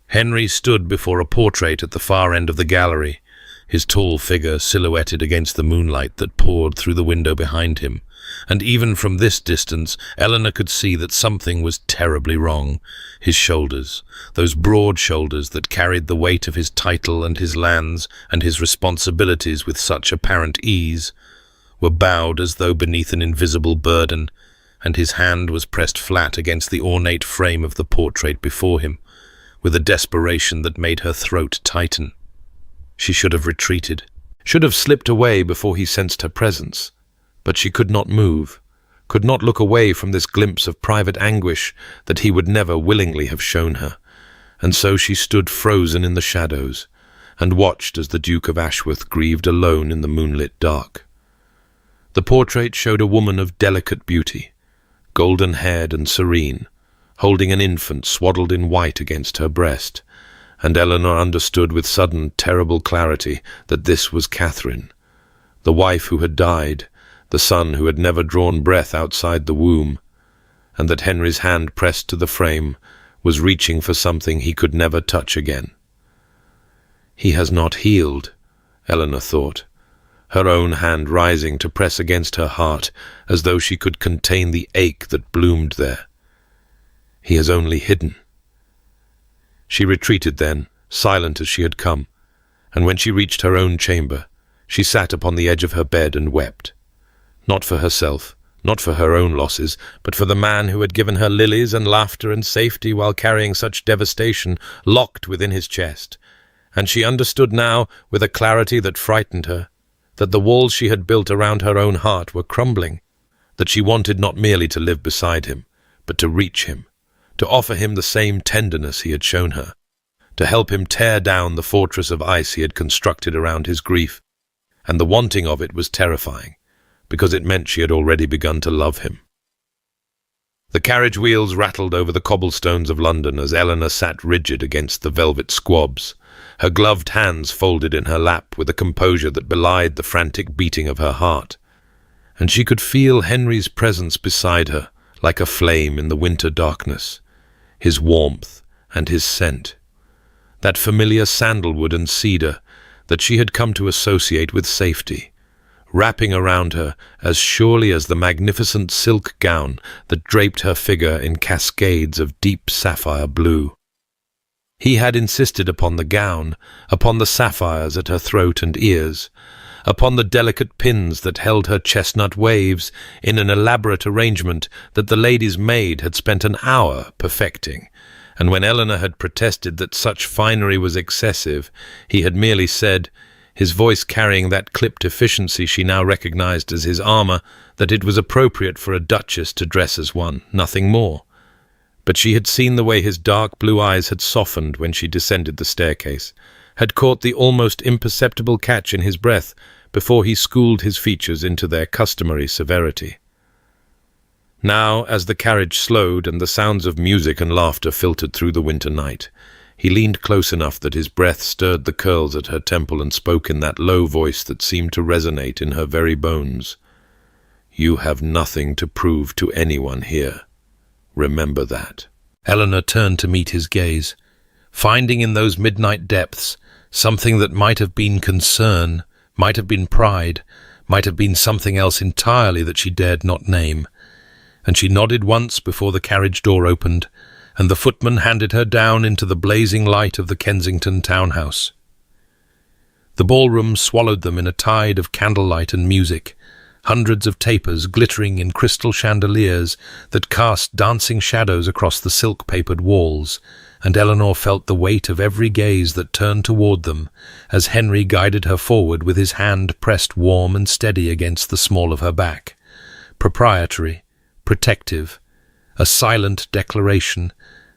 Henry stood before a portrait at the far end of the gallery, his tall figure silhouetted against the moonlight that poured through the window behind him, and even from this distance Eleanor could see that something was terribly wrong. His shoulders, those broad shoulders that carried the weight of his title and his lands and his responsibilities with such apparent ease, were bowed as though beneath an invisible burden, and his hand was pressed flat against the ornate frame of the portrait before him, with a desperation that made her throat tighten. She should have retreated, should have slipped away before he sensed her presence, but she could not move, could not look away from this glimpse of private anguish that he would never willingly have shown her, and so she stood frozen in the shadows, and watched as the Duke of Ashworth grieved alone in the moonlit dark. The portrait showed a woman of delicate beauty, golden-haired and serene, holding an infant swaddled in white against her breast, and Eleanor understood with sudden, terrible clarity that this was Catherine, the wife who had died, the son who had never drawn breath outside the womb, and that Henry's hand pressed to the frame was reaching for something he could never touch again. He has not healed, Eleanor thought, her own hand rising to press against her heart as though she could contain the ache that bloomed there. He has only hidden. She retreated then, silent as she had come, and when she reached her own chamber, she sat upon the edge of her bed and wept. Not for herself, not for her own losses, but for the man who had given her lilies and laughter and safety while carrying such devastation locked within his chest. And she understood now, with a clarity that frightened her, that the walls she had built around her own heart were crumbling, that she wanted not merely to live beside him, but to reach him, to offer him the same tenderness he had shown her, to help him tear down the fortress of ice he had constructed around his grief. And the wanting of it was terrifying, because it meant she had already begun to love him. The carriage wheels rattled over the cobblestones of London as Eleanor sat rigid against the velvet squabs, her gloved hands folded in her lap with a composure that belied the frantic beating of her heart. And she could feel Henry's presence beside her, like a flame in the winter darkness, his warmth and his scent, that familiar sandalwood and cedar that she had come to associate with safety, wrapping around her as surely as the magnificent silk gown that draped her figure in cascades of deep sapphire blue. He had insisted upon the gown, upon the sapphires at her throat and ears, upon the delicate pins that held her chestnut waves in an elaborate arrangement that the lady's maid had spent an hour perfecting, and when Eleanor had protested that such finery was excessive, he had merely said, his voice carrying that clipped efficiency she now recognized as his armor, that it was appropriate for a duchess to dress as one, nothing more. But she had seen the way his dark blue eyes had softened when she descended the staircase, had caught the almost imperceptible catch in his breath before he schooled his features into their customary severity. Now, as the carriage slowed and the sounds of music and laughter filtered through the winter night, he leaned close enough that his breath stirred the curls at her temple and spoke in that low voice that seemed to resonate in her very bones. "You have nothing to prove to anyone here. Remember that." Eleanor turned to meet his gaze, finding in those midnight depths something that might have been concern, might have been pride, might have been something else entirely that she dared not name. And she nodded once before the carriage door opened, and the footman handed her down into the blazing light of the Kensington townhouse. The ballroom swallowed them in a tide of candlelight and music, hundreds of tapers glittering in crystal chandeliers that cast dancing shadows across the silk-papered walls, and Eleanor felt the weight of every gaze that turned toward them as Henry guided her forward with his hand pressed warm and steady against the small of her back, proprietary, protective, a silent declaration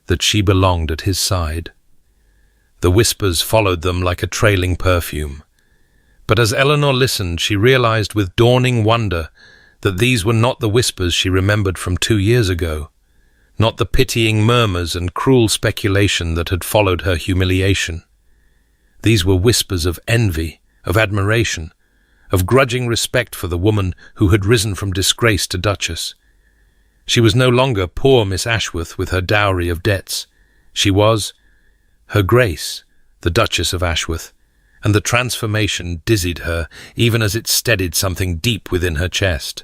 that she belonged at his side. The whispers followed them like a trailing perfume. But as Eleanor listened, she realized with dawning wonder that these were not the whispers she remembered from 2 years ago, not the pitying murmurs and cruel speculation that had followed her humiliation. These were whispers of envy, of admiration, of grudging respect for the woman who had risen from disgrace to duchess. She was no longer poor Miss Ashworth with her dowry of debts. She was Her Grace, the Duchess of Ashworth, and the transformation dizzied her even as it steadied something deep within her chest.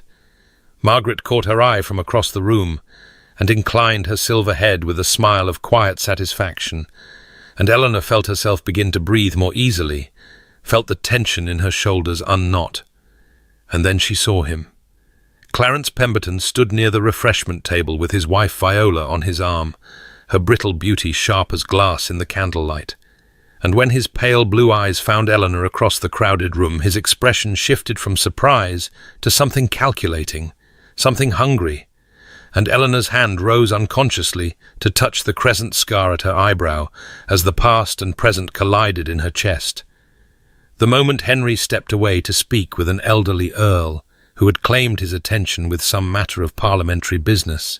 Margaret caught her eye from across the room and inclined her silver head with a smile of quiet satisfaction, and Eleanor felt herself begin to breathe more easily, felt the tension in her shoulders unknot. And then she saw him. Clarence Pemberton stood near the refreshment table with his wife Viola on his arm, her brittle beauty sharp as glass in the candlelight. And when his pale blue eyes found Eleanor across the crowded room, his expression shifted from surprise to something calculating, something hungry, and Eleanor's hand rose unconsciously to touch the crescent scar at her eyebrow as the past and present collided in her chest. The moment Henry stepped away to speak with an elderly earl who had claimed his attention with some matter of parliamentary business,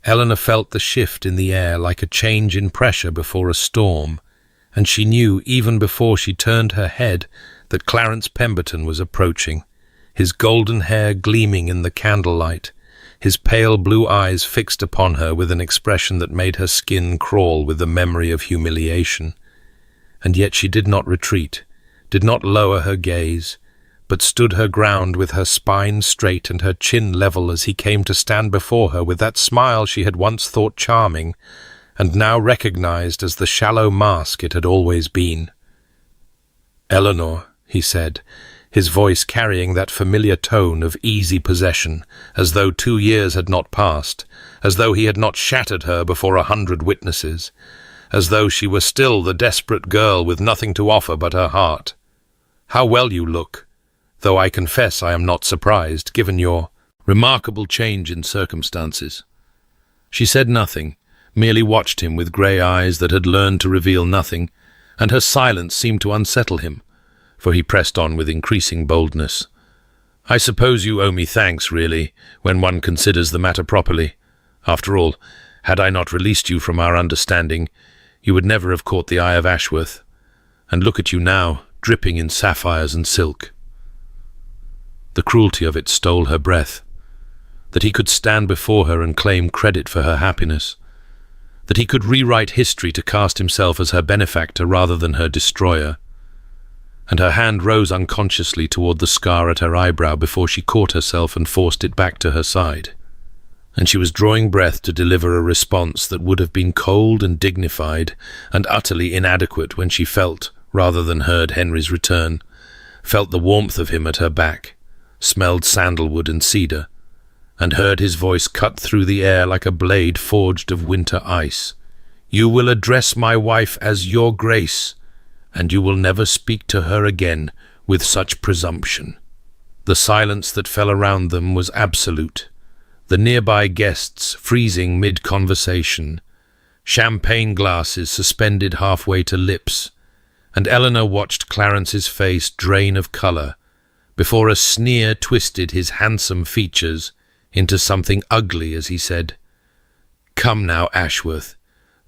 Eleanor felt the shift in the air like a change in pressure before a storm, and she knew even before she turned her head that Clarence Pemberton was approaching, his golden hair gleaming in the candlelight, his pale blue eyes fixed upon her with an expression that made her skin crawl with the memory of humiliation. And yet she did not retreat, did not lower her gaze, but stood her ground with her spine straight and her chin level as he came to stand before her with that smile she had once thought charming, and now recognized as the shallow mask it had always been. "Eleanor," he said, his voice carrying that familiar tone of easy possession, as though 2 years had not passed, as though he had not shattered her before 100 witnesses, as though she were still the desperate girl with nothing to offer but her heart. "How well you look, though I confess I am not surprised, given your remarkable change in circumstances." She said nothing, merely watched him with grey eyes that had learned to reveal nothing, and her silence seemed to unsettle him, for he pressed on with increasing boldness. "I suppose you owe me thanks, really, when one considers the matter properly. After all, had I not released you from our understanding, you would never have caught the eye of Ashworth. And look at you now, dripping in sapphires and silk." The cruelty of it stole her breath. That he could stand before her and claim credit for her happiness. That he could rewrite history to cast himself as her benefactor rather than her destroyer. And her hand rose unconsciously toward the scar at her eyebrow before she caught herself and forced it back to her side. And she was drawing breath to deliver a response that would have been cold and dignified and utterly inadequate when she felt, rather than heard, Henry's return, felt the warmth of him at her back, smelled sandalwood and cedar, and heard his voice cut through the air like a blade forged of winter ice. "You will address my wife as your grace, and you will never speak to her again with such presumption." The silence that fell around them was absolute, the nearby guests freezing mid-conversation, champagne glasses suspended halfway to lips, and Eleanor watched Clarence's face drain of colour, before a sneer twisted his handsome features into something ugly as he said, "Come now, Ashworth,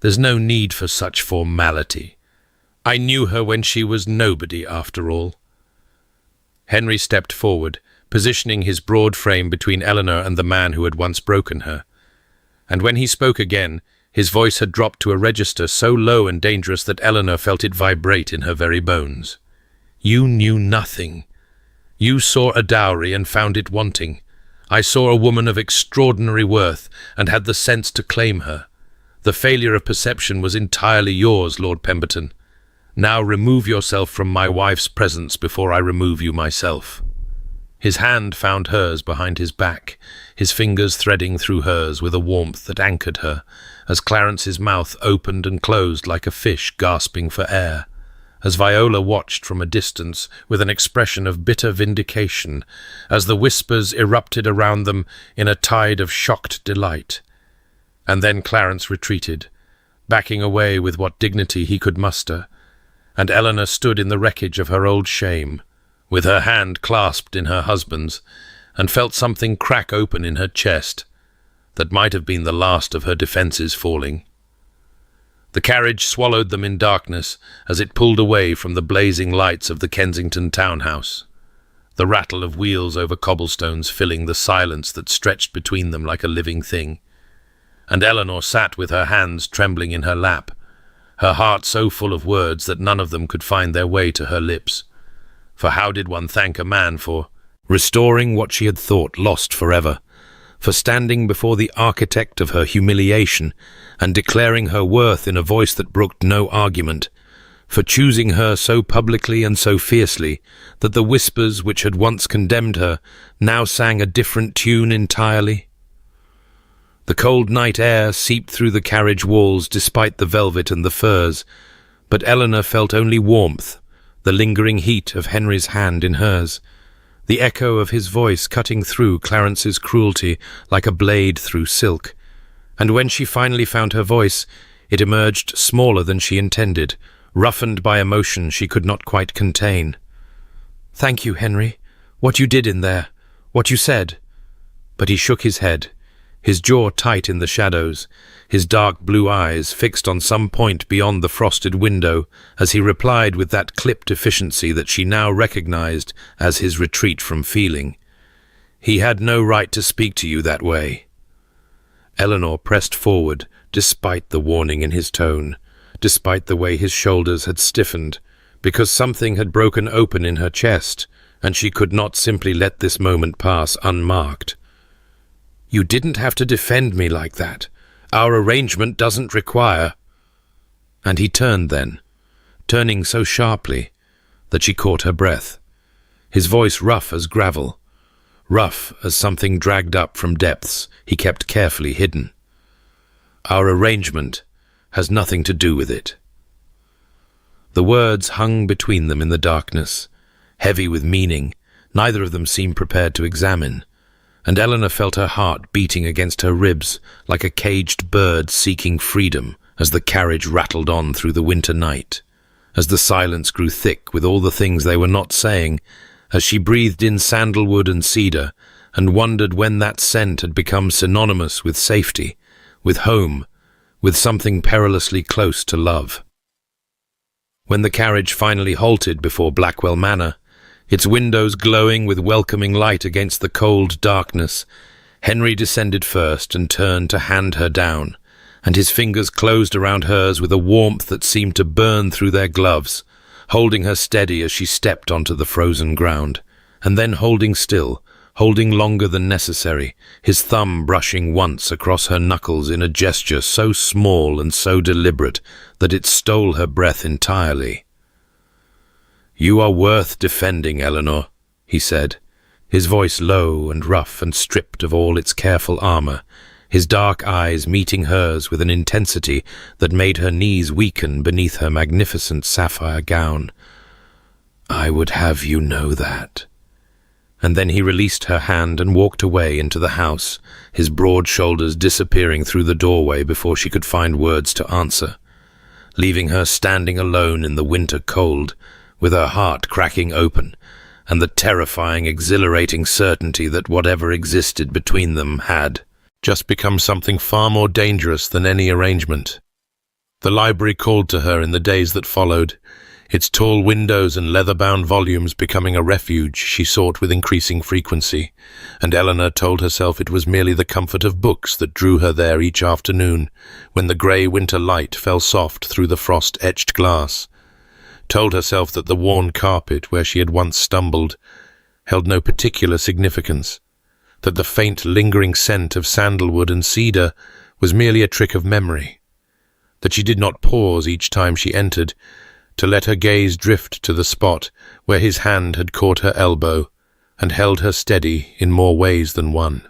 there's no need for such formality. I knew her when she was nobody, after all." Henry stepped forward, positioning his broad frame between Eleanor and the man who had once broken her. And when he spoke again, his voice had dropped to a register so low and dangerous that Eleanor felt it vibrate in her very bones. "You knew nothing. You saw a dowry and found it wanting. I saw a woman of extraordinary worth and had the sense to claim her. The failure of perception was entirely yours, Lord Pemberton. Now remove yourself from my wife's presence before I remove you myself." His hand found hers behind his back, his fingers threading through hers with a warmth that anchored her, as Clarence's mouth opened and closed like a fish gasping for air, as Viola watched from a distance with an expression of bitter vindication, as the whispers erupted around them in a tide of shocked delight. And then Clarence retreated, backing away with what dignity he could muster, and Eleanor stood in the wreckage of her old shame, with her hand clasped in her husband's, and felt something crack open in her chest that might have been the last of her defences falling. The carriage swallowed them in darkness as it pulled away from the blazing lights of the Kensington townhouse, the rattle of wheels over cobblestones filling the silence that stretched between them like a living thing. And Eleanor sat with her hands trembling in her lap, her heart so full of words that none of them could find their way to her lips. For how did one thank a man for restoring what she had thought lost forever, for standing before the architect of her humiliation and declaring her worth in a voice that brooked no argument, for choosing her so publicly and so fiercely that the whispers which had once condemned her now sang a different tune entirely? The cold night air seeped through the carriage walls despite the velvet and the furs, but Eleanor felt only warmth, the lingering heat of Henry's hand in hers, the echo of his voice cutting through Clarence's cruelty like a blade through silk. And when she finally found her voice, it emerged smaller than she intended, roughened by emotion she could not quite contain. "Thank you, Henry. What you did in there, what you said." But he shook his head, his jaw tight in the shadows, his dark blue eyes fixed on some point beyond the frosted window, as he replied with that clipped efficiency that she now recognized as his retreat from feeling. "He had no right to speak to you that way." Eleanor pressed forward, despite the warning in his tone, despite the way his shoulders had stiffened, because something had broken open in her chest, and she could not simply let this moment pass unmarked. "You didn't have to defend me like that. Our arrangement doesn't require—" And he turned then, turning so sharply that she caught her breath, his voice rough as gravel, rough as something dragged up from depths he kept carefully hidden. "Our arrangement has nothing to do with it." The words hung between them in the darkness, heavy with meaning neither of them seemed prepared to examine, and Eleanor felt her heart beating against her ribs like a caged bird seeking freedom as the carriage rattled on through the winter night, as the silence grew thick with all the things they were not saying, as she breathed in sandalwood and cedar and wondered when that scent had become synonymous with safety, with home, with something perilously close to love. When the carriage finally halted before Blackwell Manor, its windows glowing with welcoming light against the cold darkness, Henry descended first and turned to hand her down, and his fingers closed around hers with a warmth that seemed to burn through their gloves, holding her steady as she stepped onto the frozen ground, and then holding still, holding longer than necessary, his thumb brushing once across her knuckles in a gesture so small and so deliberate that it stole her breath entirely. "You are worth defending, Eleanor," he said, his voice low and rough and stripped of all its careful armor, his dark eyes meeting hers with an intensity that made her knees weaken beneath her magnificent sapphire gown. "I would have you know that." And then he released her hand and walked away into the house, his broad shoulders disappearing through the doorway before she could find words to answer, leaving her standing alone in the winter cold, with her heart cracking open, and the terrifying, exhilarating certainty that whatever existed between them had just become something far more dangerous than any arrangement. The library called to her in the days that followed, its tall windows and leather-bound volumes becoming a refuge she sought with increasing frequency, and Eleanor told herself it was merely the comfort of books that drew her there each afternoon, when the grey winter light fell soft through the frost-etched glass, told herself that the worn carpet where she had once stumbled held no particular significance, that the faint lingering scent of sandalwood and cedar was merely a trick of memory, that she did not pause each time she entered to let her gaze drift to the spot where his hand had caught her elbow and held her steady in more ways than one.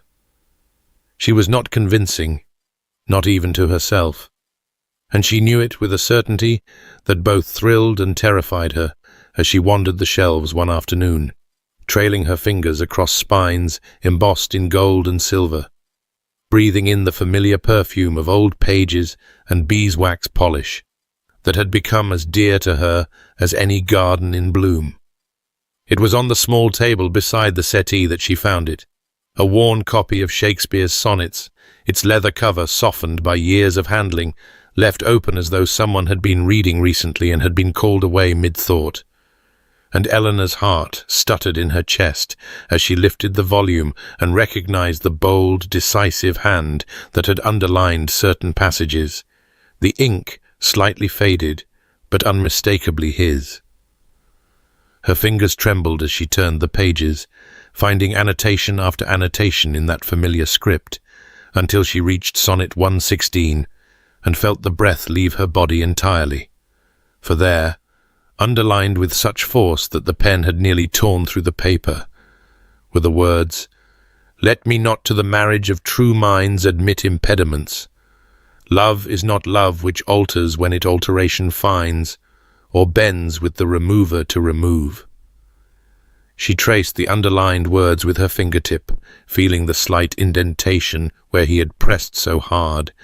She was not convincing, not even to herself, and she knew it with a certainty that both thrilled and terrified her as she wandered the shelves one afternoon, trailing her fingers across spines embossed in gold and silver, breathing in the familiar perfume of old pages and beeswax polish that had become as dear to her as any garden in bloom. It was on the small table beside the settee that she found it, a worn copy of Shakespeare's sonnets, its leather cover softened by years of handling, left open as though someone had been reading recently and had been called away mid-thought. And Eleanor's heart stuttered in her chest as she lifted the volume and recognized the bold, decisive hand that had underlined certain passages, the ink slightly faded, but unmistakably his. Her fingers trembled as she turned the pages, finding annotation after annotation in that familiar script, until she reached Sonnet 116 and felt the breath leave her body entirely. For there, underlined with such force that the pen had nearly torn through the paper, were the words, "Let me not to the marriage of true minds admit impediments. Love is not love which alters when it alteration finds, or bends with the remover to remove." She traced the underlined words with her fingertip, feeling the slight indentation where he had pressed so hard,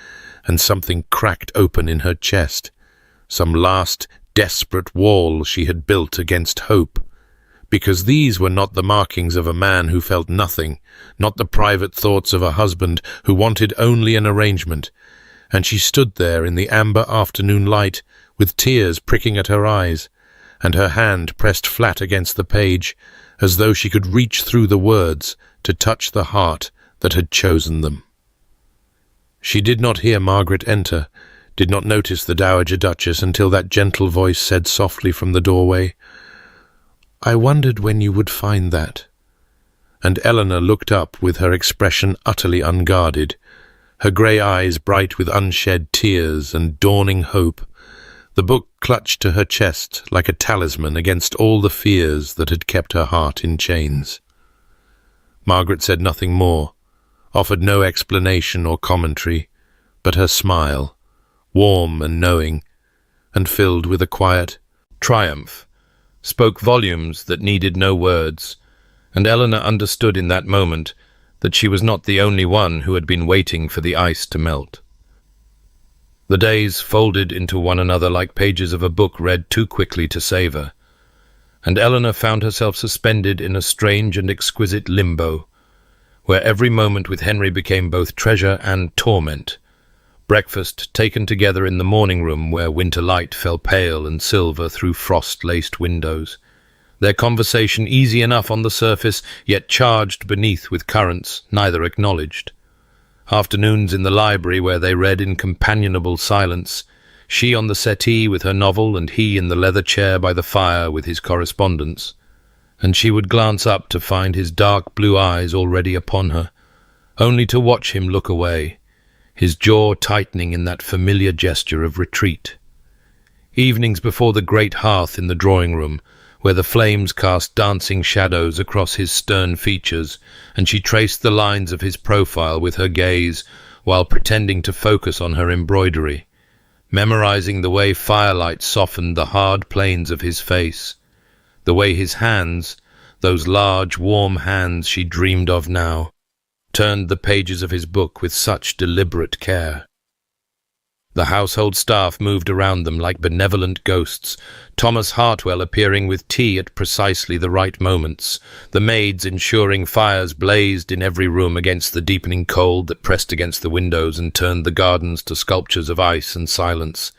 and something cracked open in her chest, some last desperate wall she had built against hope, because these were not the markings of a man who felt nothing, not the private thoughts of a husband who wanted only an arrangement. And she stood there in the amber afternoon light, with tears pricking at her eyes, and her hand pressed flat against the page, as though she could reach through the words to touch the heart that had chosen them. She did not hear Margaret enter, did not notice the Dowager Duchess until that gentle voice said softly from the doorway, "I wondered when you would find that." And Eleanor looked up with her expression utterly unguarded, her grey eyes bright with unshed tears and dawning hope, the book clutched to her chest like a talisman against all the fears that had kept her heart in chains. Margaret said nothing more, offered no explanation or commentary, but her smile, warm and knowing, and filled with a quiet triumph, spoke volumes that needed no words, and Eleanor understood in that moment that she was not the only one who had been waiting for the ice to melt. The days folded into one another like pages of a book read too quickly to savour, and Eleanor found herself suspended in a strange and exquisite limbo, where every moment with Henry became both treasure and torment. Breakfast taken together in the morning room where winter light fell pale and silver through frost-laced windows, their conversation easy enough on the surface, yet charged beneath with currents neither acknowledged. Afternoons in the library where they read in companionable silence, she on the settee with her novel and he in the leather chair by the fire with his correspondence, and she would glance up to find his dark blue eyes already upon her, only to watch him look away, his jaw tightening in that familiar gesture of retreat. Evenings before the great hearth in the drawing-room, where the flames cast dancing shadows across his stern features, and she traced the lines of his profile with her gaze while pretending to focus on her embroidery, memorizing the way firelight softened the hard planes of his face, the way his hands, those large, warm hands she dreamed of now, turned the pages of his book with such deliberate care. The household staff moved around them like benevolent ghosts, Thomas Hartwell appearing with tea at precisely the right moments, the maids ensuring fires blazed in every room against the deepening cold that pressed against the windows and turned the gardens to sculptures of ice and silence,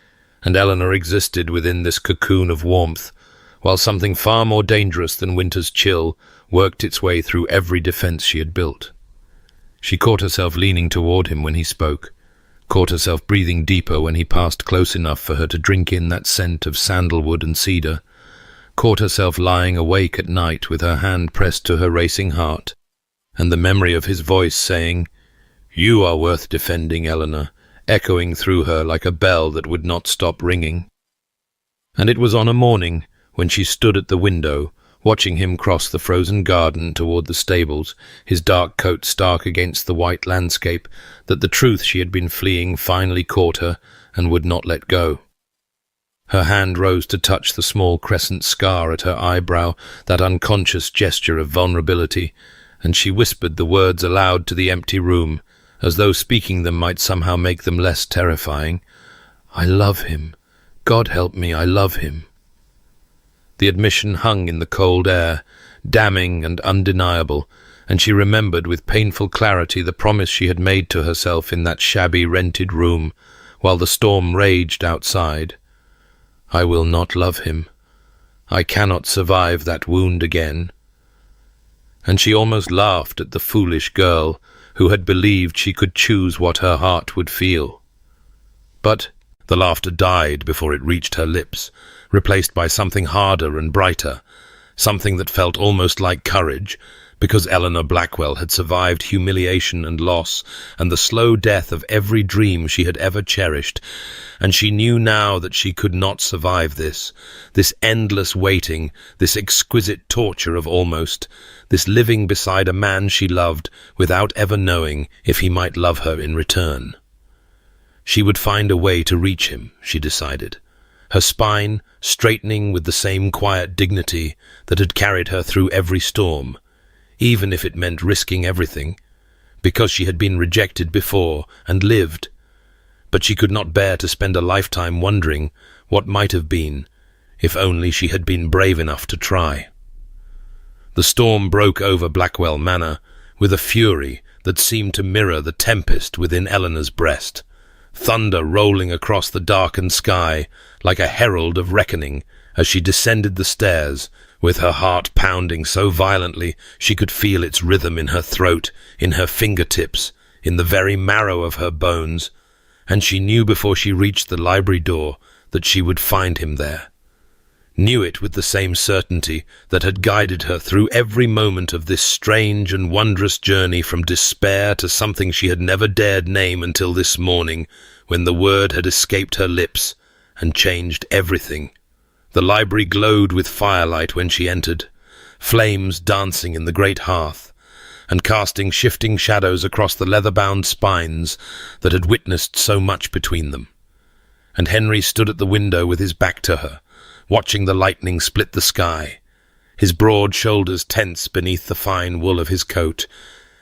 and Eleanor existed within this cocoon of warmth, while something far more dangerous than winter's chill worked its way through every defense she had built. She caught herself leaning toward him when he spoke, caught herself breathing deeper when he passed close enough for her to drink in that scent of sandalwood and cedar, caught herself lying awake at night with her hand pressed to her racing heart, and the memory of his voice saying, "You are worth defending, Eleanor," echoing through her like a bell that would not stop ringing. And it was on a morning, when she stood at the window, watching him cross the frozen garden toward the stables, his dark coat stark against the white landscape, that the truth she had been fleeing finally caught her and would not let go. Her hand rose to touch the small crescent scar at her eyebrow, that unconscious gesture of vulnerability, and she whispered the words aloud to the empty room, as though speaking them might somehow make them less terrifying. "I love him. God help me, I love him." The admission hung in the cold air, damning and undeniable, and she remembered with painful clarity the promise she had made to herself in that shabby rented room, while the storm raged outside. "I will not love him. I cannot survive that wound again." And she almost laughed at the foolish girl who had believed she could choose what her heart would feel. But the laughter died before it reached her lips, replaced by something harder and brighter, something that felt almost like courage, because Eleanor Blackwell had survived humiliation and loss, and the slow death of every dream she had ever cherished, and she knew now that she could not survive this endless waiting, this exquisite torture of almost, this living beside a man she loved without ever knowing if he might love her in return. She would find a way to reach him, she decided, her spine straightening with the same quiet dignity that had carried her through every storm, even if it meant risking everything, because she had been rejected before and lived. But she could not bear to spend a lifetime wondering what might have been, if only she had been brave enough to try. The storm broke over Blackwell Manor with a fury that seemed to mirror the tempest within Eleanor's breast, thunder rolling across the darkened sky like a herald of reckoning as she descended the stairs, with her heart pounding so violently she could feel its rhythm in her throat, in her fingertips, in the very marrow of her bones, and she knew before she reached the library door that she would find him there. Knew it with the same certainty that had guided her through every moment of this strange and wondrous journey from despair to something she had never dared name until this morning, when the word had escaped her lips and changed everything. The library glowed with firelight when she entered, flames dancing in the great hearth, and casting shifting shadows across the leather-bound spines that had witnessed so much between them. And Henry stood at the window with his back to her, watching the lightning split the sky, his broad shoulders tense beneath the fine wool of his coat,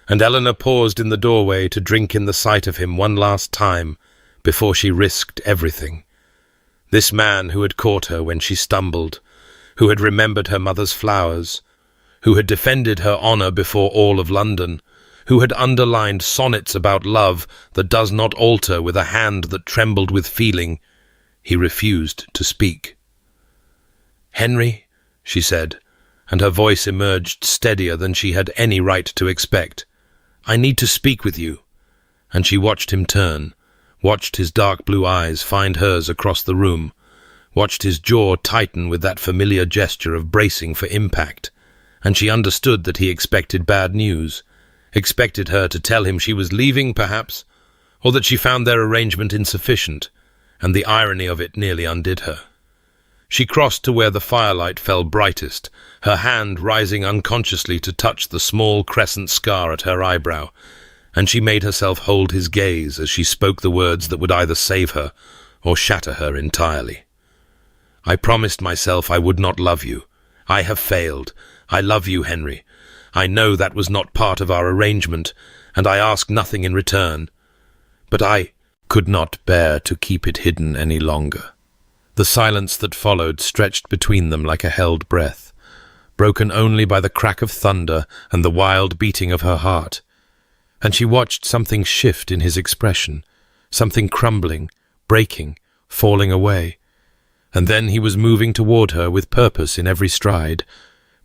and Eleanor paused in the doorway to drink in the sight of him one last time before she risked everything. This man who had caught her when she stumbled, who had remembered her mother's flowers, who had defended her honour before all of London, who had underlined sonnets about love that does not alter with a hand that trembled with feeling, he refused to speak. "Henry," she said, and her voice emerged steadier than she had any right to expect. "I need to speak with you." And she watched him turn, watched his dark blue eyes find hers across the room, watched his jaw tighten with that familiar gesture of bracing for impact, and she understood that he expected bad news, expected her to tell him she was leaving, perhaps, or that she found their arrangement insufficient, and the irony of it nearly undid her. She crossed to where the firelight fell brightest, her hand rising unconsciously to touch the small crescent scar at her eyebrow, and she made herself hold his gaze as she spoke the words that would either save her or shatter her entirely. "I promised myself I would not love you. I have failed. I love you, Henry. I know that was not part of our arrangement, and I ask nothing in return. But I could not bear to keep it hidden any longer." The silence that followed stretched between them like a held breath, broken only by the crack of thunder and the wild beating of her heart. And she watched something shift in his expression, something crumbling, breaking, falling away. And then he was moving toward her with purpose in every stride,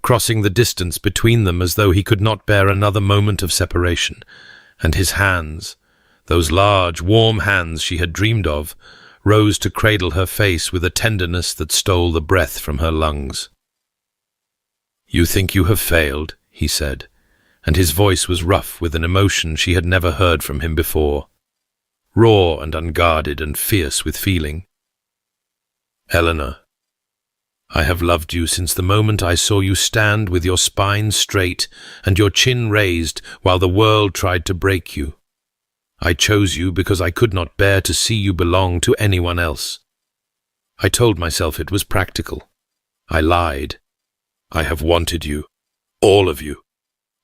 crossing the distance between them as though he could not bear another moment of separation. And his hands, those large, warm hands she had dreamed of, rose to cradle her face with a tenderness that stole the breath from her lungs. "You think you have failed," he said, and his voice was rough with an emotion she had never heard from him before, raw and unguarded and fierce with feeling. "Eleanor, I have loved you since the moment I saw you stand with your spine straight and your chin raised while the world tried to break you. I chose you because I could not bear to see you belong to anyone else. I told myself it was practical. I lied. I have wanted you, all of you,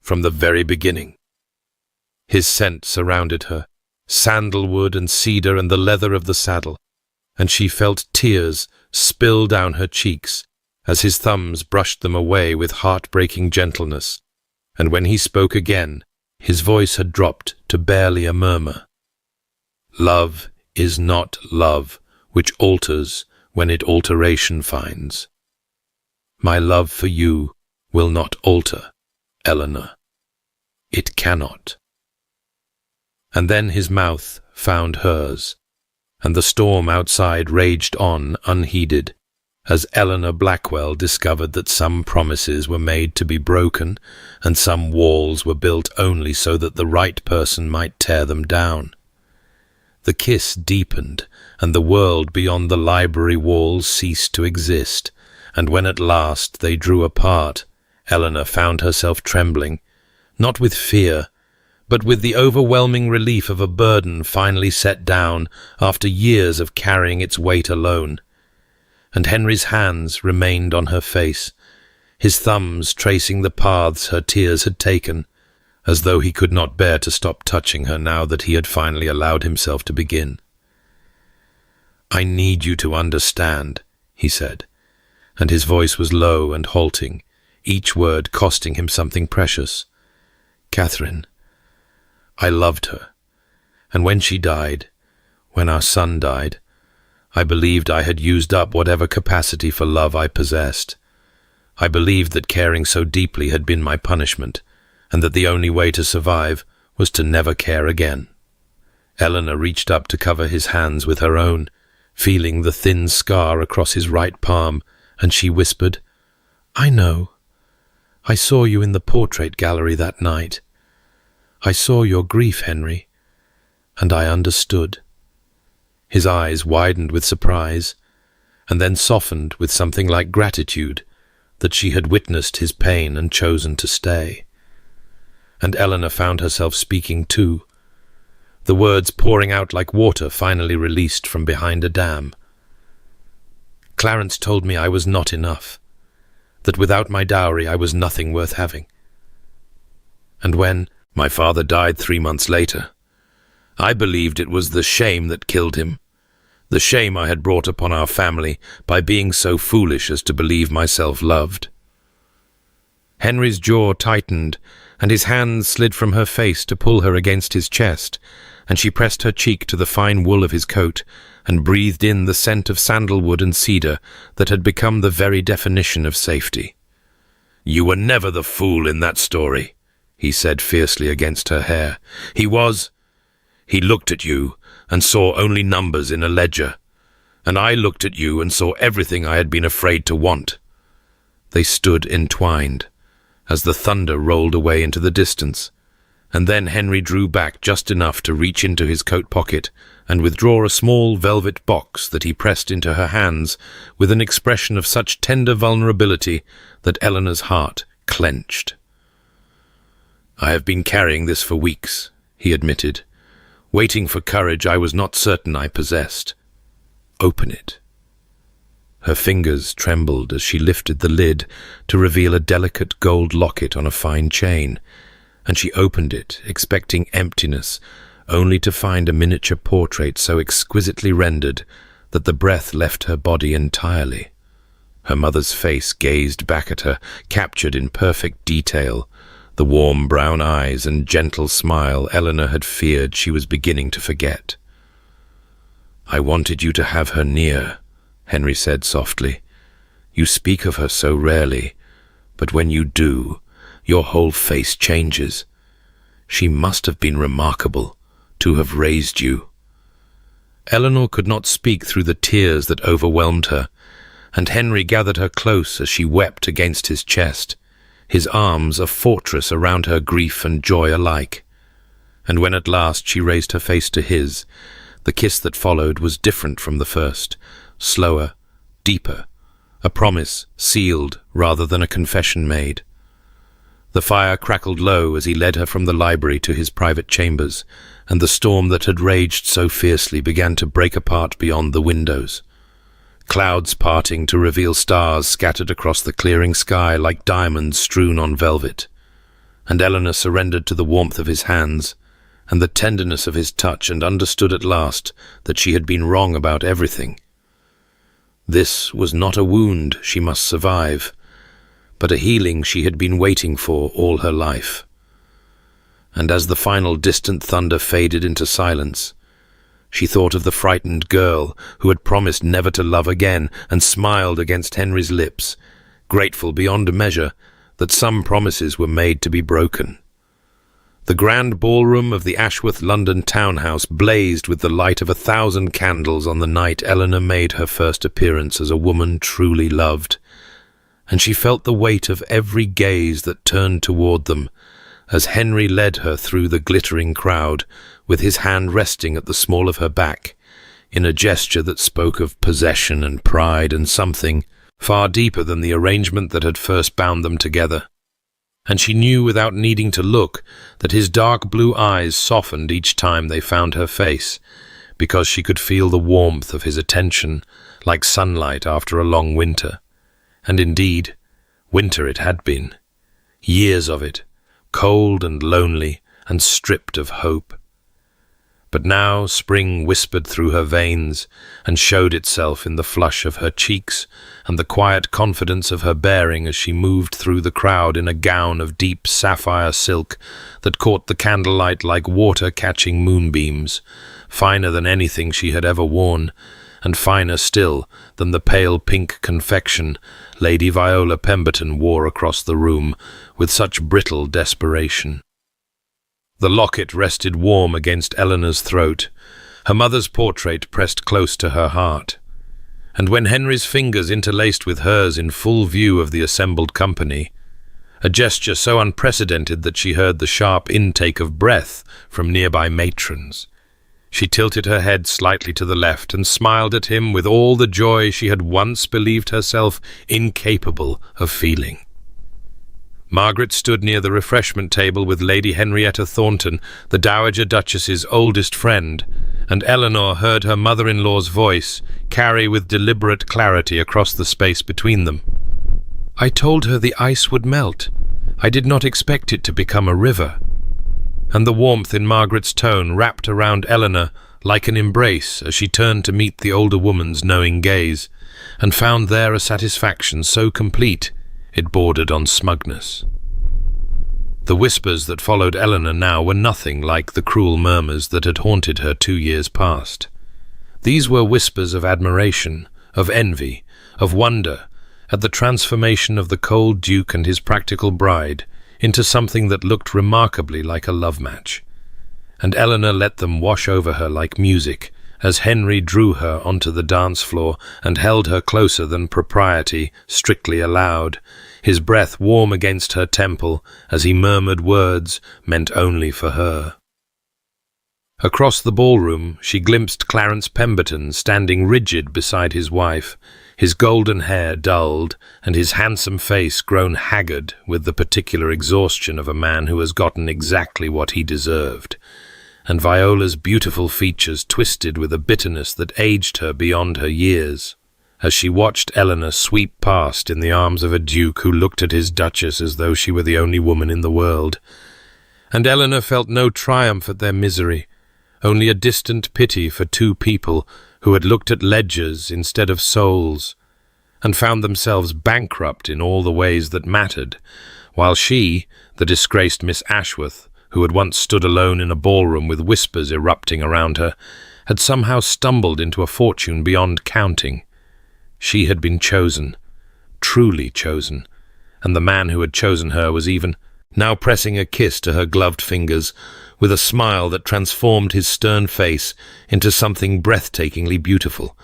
from the very beginning." His scent surrounded her, sandalwood and cedar and the leather of the saddle, and she felt tears spill down her cheeks as his thumbs brushed them away with heartbreaking gentleness, and when he spoke again, his voice had dropped to barely a murmur. "Love is not love which alters when it alteration finds. My love for you will not alter, Eleanor. It cannot." And then his mouth found hers, and the storm outside raged on unheeded, as Eleanor Blackwell discovered that some promises were made to be broken, and some walls were built only so that the right person might tear them down. The kiss deepened, and the world beyond the library walls ceased to exist, and when at last they drew apart, Eleanor found herself trembling, not with fear, but with the overwhelming relief of a burden finally set down after years of carrying its weight alone. And Henry's hands remained on her face, his thumbs tracing the paths her tears had taken, as though he could not bear to stop touching her now that he had finally allowed himself to begin. "I need you to understand," he said, and his voice was low and halting, each word costing him something precious. Catherine. I loved her, and when she died, when our son died, I believed I had used up whatever capacity for love I possessed. I believed that caring so deeply had been my punishment, and that the only way to survive was to never care again. Eleanor reached up to cover his hands with her own, feeling the thin scar across his right palm, and she whispered, I know. I saw you in the portrait gallery that night. I saw your grief, Henry, and I understood. His eyes widened with surprise, and then softened with something like gratitude that she had witnessed his pain and chosen to stay. And Eleanor found herself speaking too, the words pouring out like water finally released from behind a dam. Clarence told me I was not enough, that without my dowry I was nothing worth having. And when my father died 3 months later, I believed it was the shame that killed him, the shame I had brought upon our family by being so foolish as to believe myself loved. Henry's jaw tightened, and his hands slid from her face to pull her against his chest, and she pressed her cheek to the fine wool of his coat and breathed in the scent of sandalwood and cedar that had become the very definition of safety. You were never the fool in that story, he said fiercely against her hair. He looked at you and saw only numbers in a ledger, and I looked at you and saw everything I had been afraid to want. They stood entwined, as the thunder rolled away into the distance, and then Henry drew back just enough to reach into his coat pocket and withdraw a small velvet box that he pressed into her hands with an expression of such tender vulnerability that Eleanor's heart clenched. I have been carrying this for weeks, he admitted, waiting for courage I was not certain I possessed. Open it. Her fingers trembled as she lifted the lid to reveal a delicate gold locket on a fine chain, and she opened it, expecting emptiness, only to find a miniature portrait so exquisitely rendered that the breath left her body entirely. Her mother's face gazed back at her, captured in perfect detail, the warm brown eyes and gentle smile Eleanor had feared she was beginning to forget. I wanted you to have her near, Henry said softly. You speak of her so rarely, but when you do, your whole face changes. She must have been remarkable to have raised you. Eleanor could not speak through the tears that overwhelmed her, and Henry gathered her close as she wept against his chest, his arms a fortress around her grief and joy alike. And when at last she raised her face to his, the kiss that followed was different from the first, slower, deeper, a promise sealed rather than a confession made. The fire crackled low as he led her from the library to his private chambers, and the storm that had raged so fiercely began to break apart beyond the windows. Clouds parting to reveal stars scattered across the clearing sky like diamonds strewn on velvet, and Eleanor surrendered to the warmth of his hands and the tenderness of his touch and understood at last that she had been wrong about everything. This was not a wound she must survive, but a healing she had been waiting for all her life. And as the final distant thunder faded into silence, she thought of the frightened girl who had promised never to love again and smiled against Henry's lips, grateful beyond measure that some promises were made to be broken. The grand ballroom of the Ashworth London townhouse blazed with the light of 1,000 candles on the night Eleanor made her first appearance as a woman truly loved, and she felt the weight of every gaze that turned toward them as Henry led her through the glittering crowd, with his hand resting at the small of her back, in a gesture that spoke of possession and pride and something far deeper than the arrangement that had first bound them together. And she knew without needing to look that his dark blue eyes softened each time they found her face, because she could feel the warmth of his attention like sunlight after a long winter. And indeed, winter it had been. Years of it, cold and lonely and stripped of hope. But now spring whispered through her veins and showed itself in the flush of her cheeks and the quiet confidence of her bearing as she moved through the crowd in a gown of deep sapphire silk that caught the candlelight like water-catching moonbeams, finer than anything she had ever worn, and finer still than the pale pink confection Lady Viola Pemberton wore across the room with such brittle desperation. The locket rested warm against Eleanor's throat, her mother's portrait pressed close to her heart. And when Henry's fingers interlaced with hers in full view of the assembled company, a gesture so unprecedented that she heard the sharp intake of breath from nearby matrons, she tilted her head slightly to the left and smiled at him with all the joy she had once believed herself incapable of feeling. Margaret stood near the refreshment table with Lady Henrietta Thornton, the Dowager Duchess's oldest friend, and Eleanor heard her mother-in-law's voice carry with deliberate clarity across the space between them. "I told her the ice would melt. I did not expect it to become a river." And the warmth in Margaret's tone wrapped around Eleanor like an embrace as she turned to meet the older woman's knowing gaze, and found there a satisfaction so complete it bordered on smugness. The whispers that followed Eleanor now were nothing like the cruel murmurs that had haunted her 2 years past. These were whispers of admiration, of envy, of wonder at the transformation of the cold Duke and his practical bride into something that looked remarkably like a love match. And Eleanor let them wash over her like music, as Henry drew her onto the dance floor and held her closer than propriety strictly allowed, his breath warm against her temple as he murmured words meant only for her. Across the ballroom she glimpsed Clarence Pemberton standing rigid beside his wife, his golden hair dulled and his handsome face grown haggard with the particular exhaustion of a man who has gotten exactly what he deserved, and Viola's beautiful features twisted with a bitterness that aged her beyond her years, as she watched Eleanor sweep past in the arms of a duke who looked at his duchess as though she were the only woman in the world. And Eleanor felt no triumph at their misery, only a distant pity for two people who had looked at ledgers instead of souls, and found themselves bankrupt in all the ways that mattered, while she, the disgraced Miss Ashworth, who had once stood alone in a ballroom with whispers erupting around her, had somehow stumbled into a fortune beyond counting. She had been chosen, truly chosen, and the man who had chosen her was even now pressing a kiss to her gloved fingers, with a smile that transformed his stern face into something breathtakingly beautiful,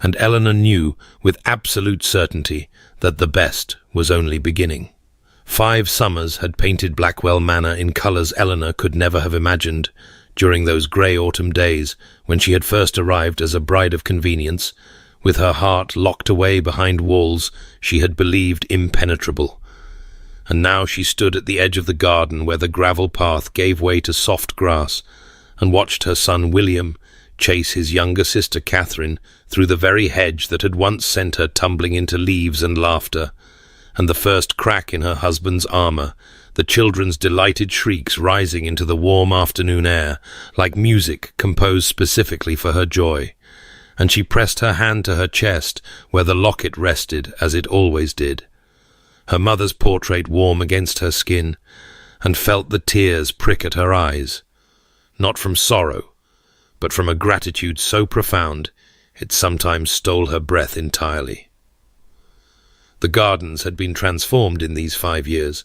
and Eleanor knew with absolute certainty that the best was only beginning. 5 summers had painted Blackwell Manor in colours Eleanor could never have imagined during those grey autumn days when she had first arrived as a bride of convenience, with her heart locked away behind walls she had believed impenetrable. And now she stood at the edge of the garden where the gravel path gave way to soft grass, and watched her son William chase his younger sister Catherine through the very hedge that had once sent her tumbling into leaves and laughter, and the first crack in her husband's armour, the children's delighted shrieks rising into the warm afternoon air, like music composed specifically for her joy. And she pressed her hand to her chest, where the locket rested, as it always did, her mother's portrait warm against her skin, and felt the tears prick at her eyes, not from sorrow, but from a gratitude so profound it sometimes stole her breath entirely. The gardens had been transformed in these 5 years,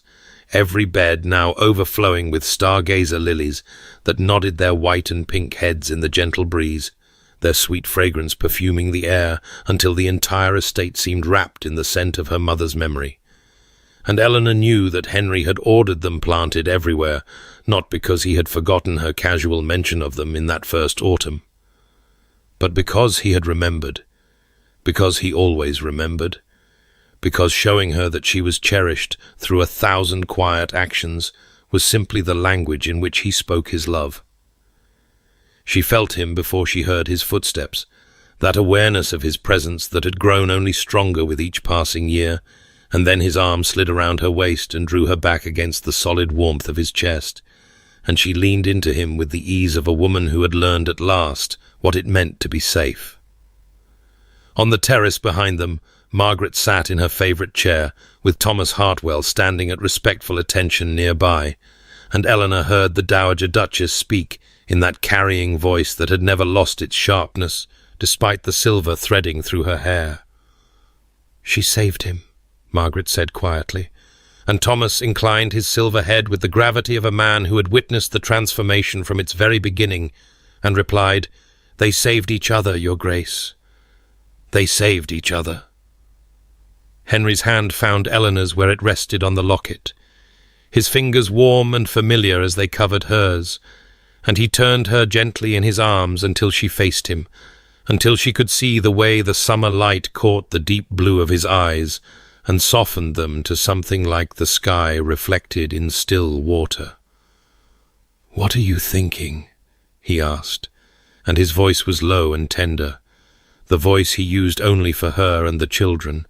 every bed now overflowing with stargazer lilies that nodded their white and pink heads in the gentle breeze, their sweet fragrance perfuming the air until the entire estate seemed wrapped in the scent of her mother's memory. And Eleanor knew that Henry had ordered them planted everywhere, not because he had forgotten her casual mention of them in that first autumn, but because he had remembered, because he always remembered, because showing her that she was cherished through 1,000 quiet actions was simply the language in which he spoke his love. She felt him before she heard his footsteps, that awareness of his presence that had grown only stronger with each passing year, and then his arm slid around her waist and drew her back against the solid warmth of his chest, and she leaned into him with the ease of a woman who had learned at last what it meant to be safe. On the terrace behind them, Margaret sat in her favourite chair, with Thomas Hartwell standing at respectful attention nearby, and Eleanor heard the Dowager Duchess speak in that carrying voice that had never lost its sharpness, despite the silver threading through her hair. "She saved him," Margaret said quietly, and Thomas inclined his silver head with the gravity of a man who had witnessed the transformation from its very beginning, and replied, "They saved each other, Your Grace. They saved each other." Henry's hand found Eleanor's where it rested on the locket, his fingers warm and familiar as they covered hers, and he turned her gently in his arms until she faced him, until she could see the way the summer light caught the deep blue of his eyes and softened them to something like the sky reflected in still water. "What are you thinking?" he asked, and his voice was low and tender, the voice he used only for her and the children,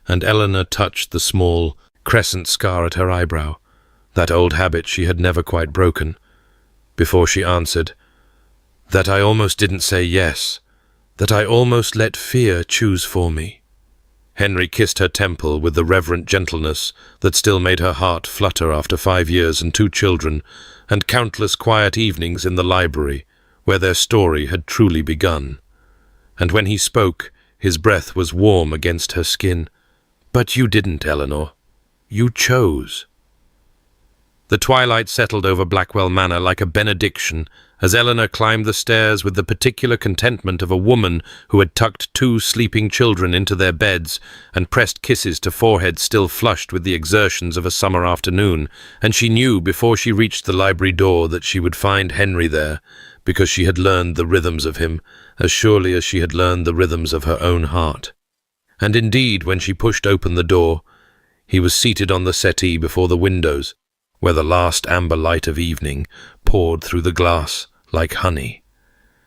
and Eleanor touched the small crescent scar at her eyebrow, that old habit she had never quite broken, before she answered, "That I almost didn't say yes, that I almost let fear choose for me." Henry kissed her temple with the reverent gentleness that still made her heart flutter after 5 years and 2 children, and countless quiet evenings in the library, where their story had truly begun. And when he spoke, his breath was warm against her skin. "But you didn't, Eleanor. You chose." The twilight settled over Blackwell Manor like a benediction as Eleanor climbed the stairs with the particular contentment of a woman who had tucked 2 sleeping children into their beds and pressed kisses to foreheads still flushed with the exertions of a summer afternoon, and she knew before she reached the library door that she would find Henry there, because she had learned the rhythms of him as surely as she had learned the rhythms of her own heart. And indeed, when she pushed open the door, he was seated on the settee before the windows, where the last amber light of evening poured through the glass like honey,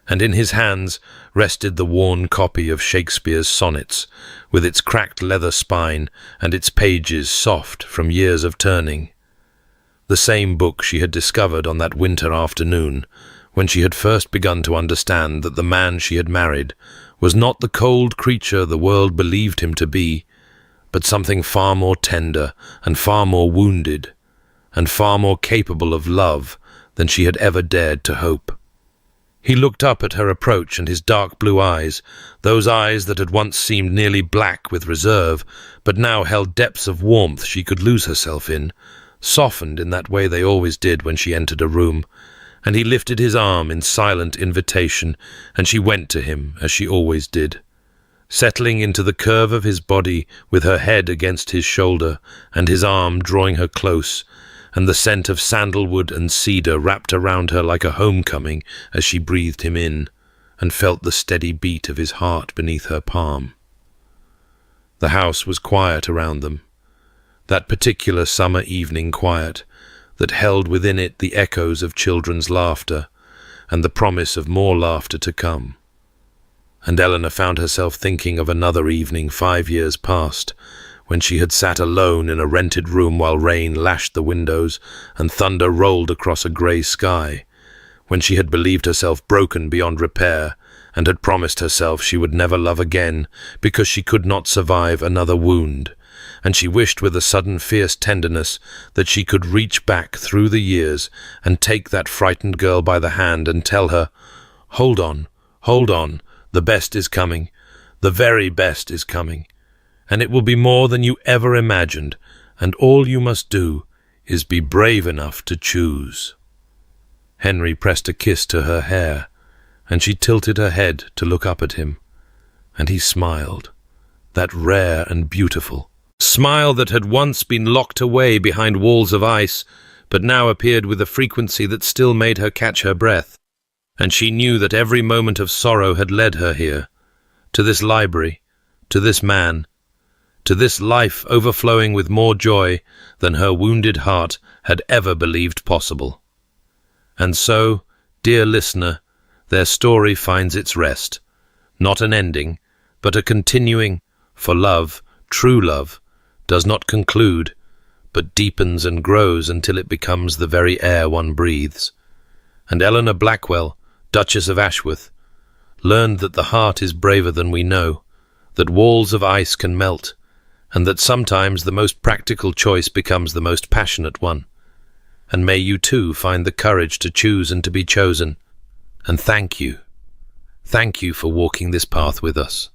and in his hands rested the worn copy of Shakespeare's sonnets, with its cracked leather spine and its pages soft from years of turning. The same book she had discovered on that winter afternoon, when she had first begun to understand that the man she had married was not the cold creature the world believed him to be, but something far more tender and far more wounded, and far more capable of love than she had ever dared to hope. He looked up at her approach, and his dark blue eyes, those eyes that had once seemed nearly black with reserve, but now held depths of warmth she could lose herself in, softened in that way they always did when she entered a room, and he lifted his arm in silent invitation, and she went to him as she always did, settling into the curve of his body with her head against his shoulder and his arm drawing her close, and the scent of sandalwood and cedar wrapped around her like a homecoming as she breathed him in and felt the steady beat of his heart beneath her palm. The house was quiet around them, that particular summer evening quiet that held within it the echoes of children's laughter and the promise of more laughter to come. And Eleanor found herself thinking of another evening 5 years past, when she had sat alone in a rented room while rain lashed the windows and thunder rolled across a grey sky, when she had believed herself broken beyond repair and had promised herself she would never love again because she could not survive another wound, and she wished with a sudden fierce tenderness that she could reach back through the years and take that frightened girl by the hand and tell her, hold on, the best is coming, the very best is coming, and it will be more than you ever imagined, and all you must do is be brave enough to choose." Henry pressed a kiss to her hair, and she tilted her head to look up at him, and he smiled, that rare and beautiful smile that had once been locked away behind walls of ice, but now appeared with a frequency that still made her catch her breath, and she knew that every moment of sorrow had led her here, to this library, to this man, to this life overflowing with more joy than her wounded heart had ever believed possible. And so, dear listener, their story finds its rest, not an ending, but a continuing, for love, true love, does not conclude, but deepens and grows until it becomes the very air one breathes. And Eleanor Blackwell, Duchess of Ashworth, learned that the heart is braver than we know, that walls of ice can melt, and that sometimes the most practical choice becomes the most passionate one. And may you too find the courage to choose and to be chosen. And thank you. Thank you for walking this path with us.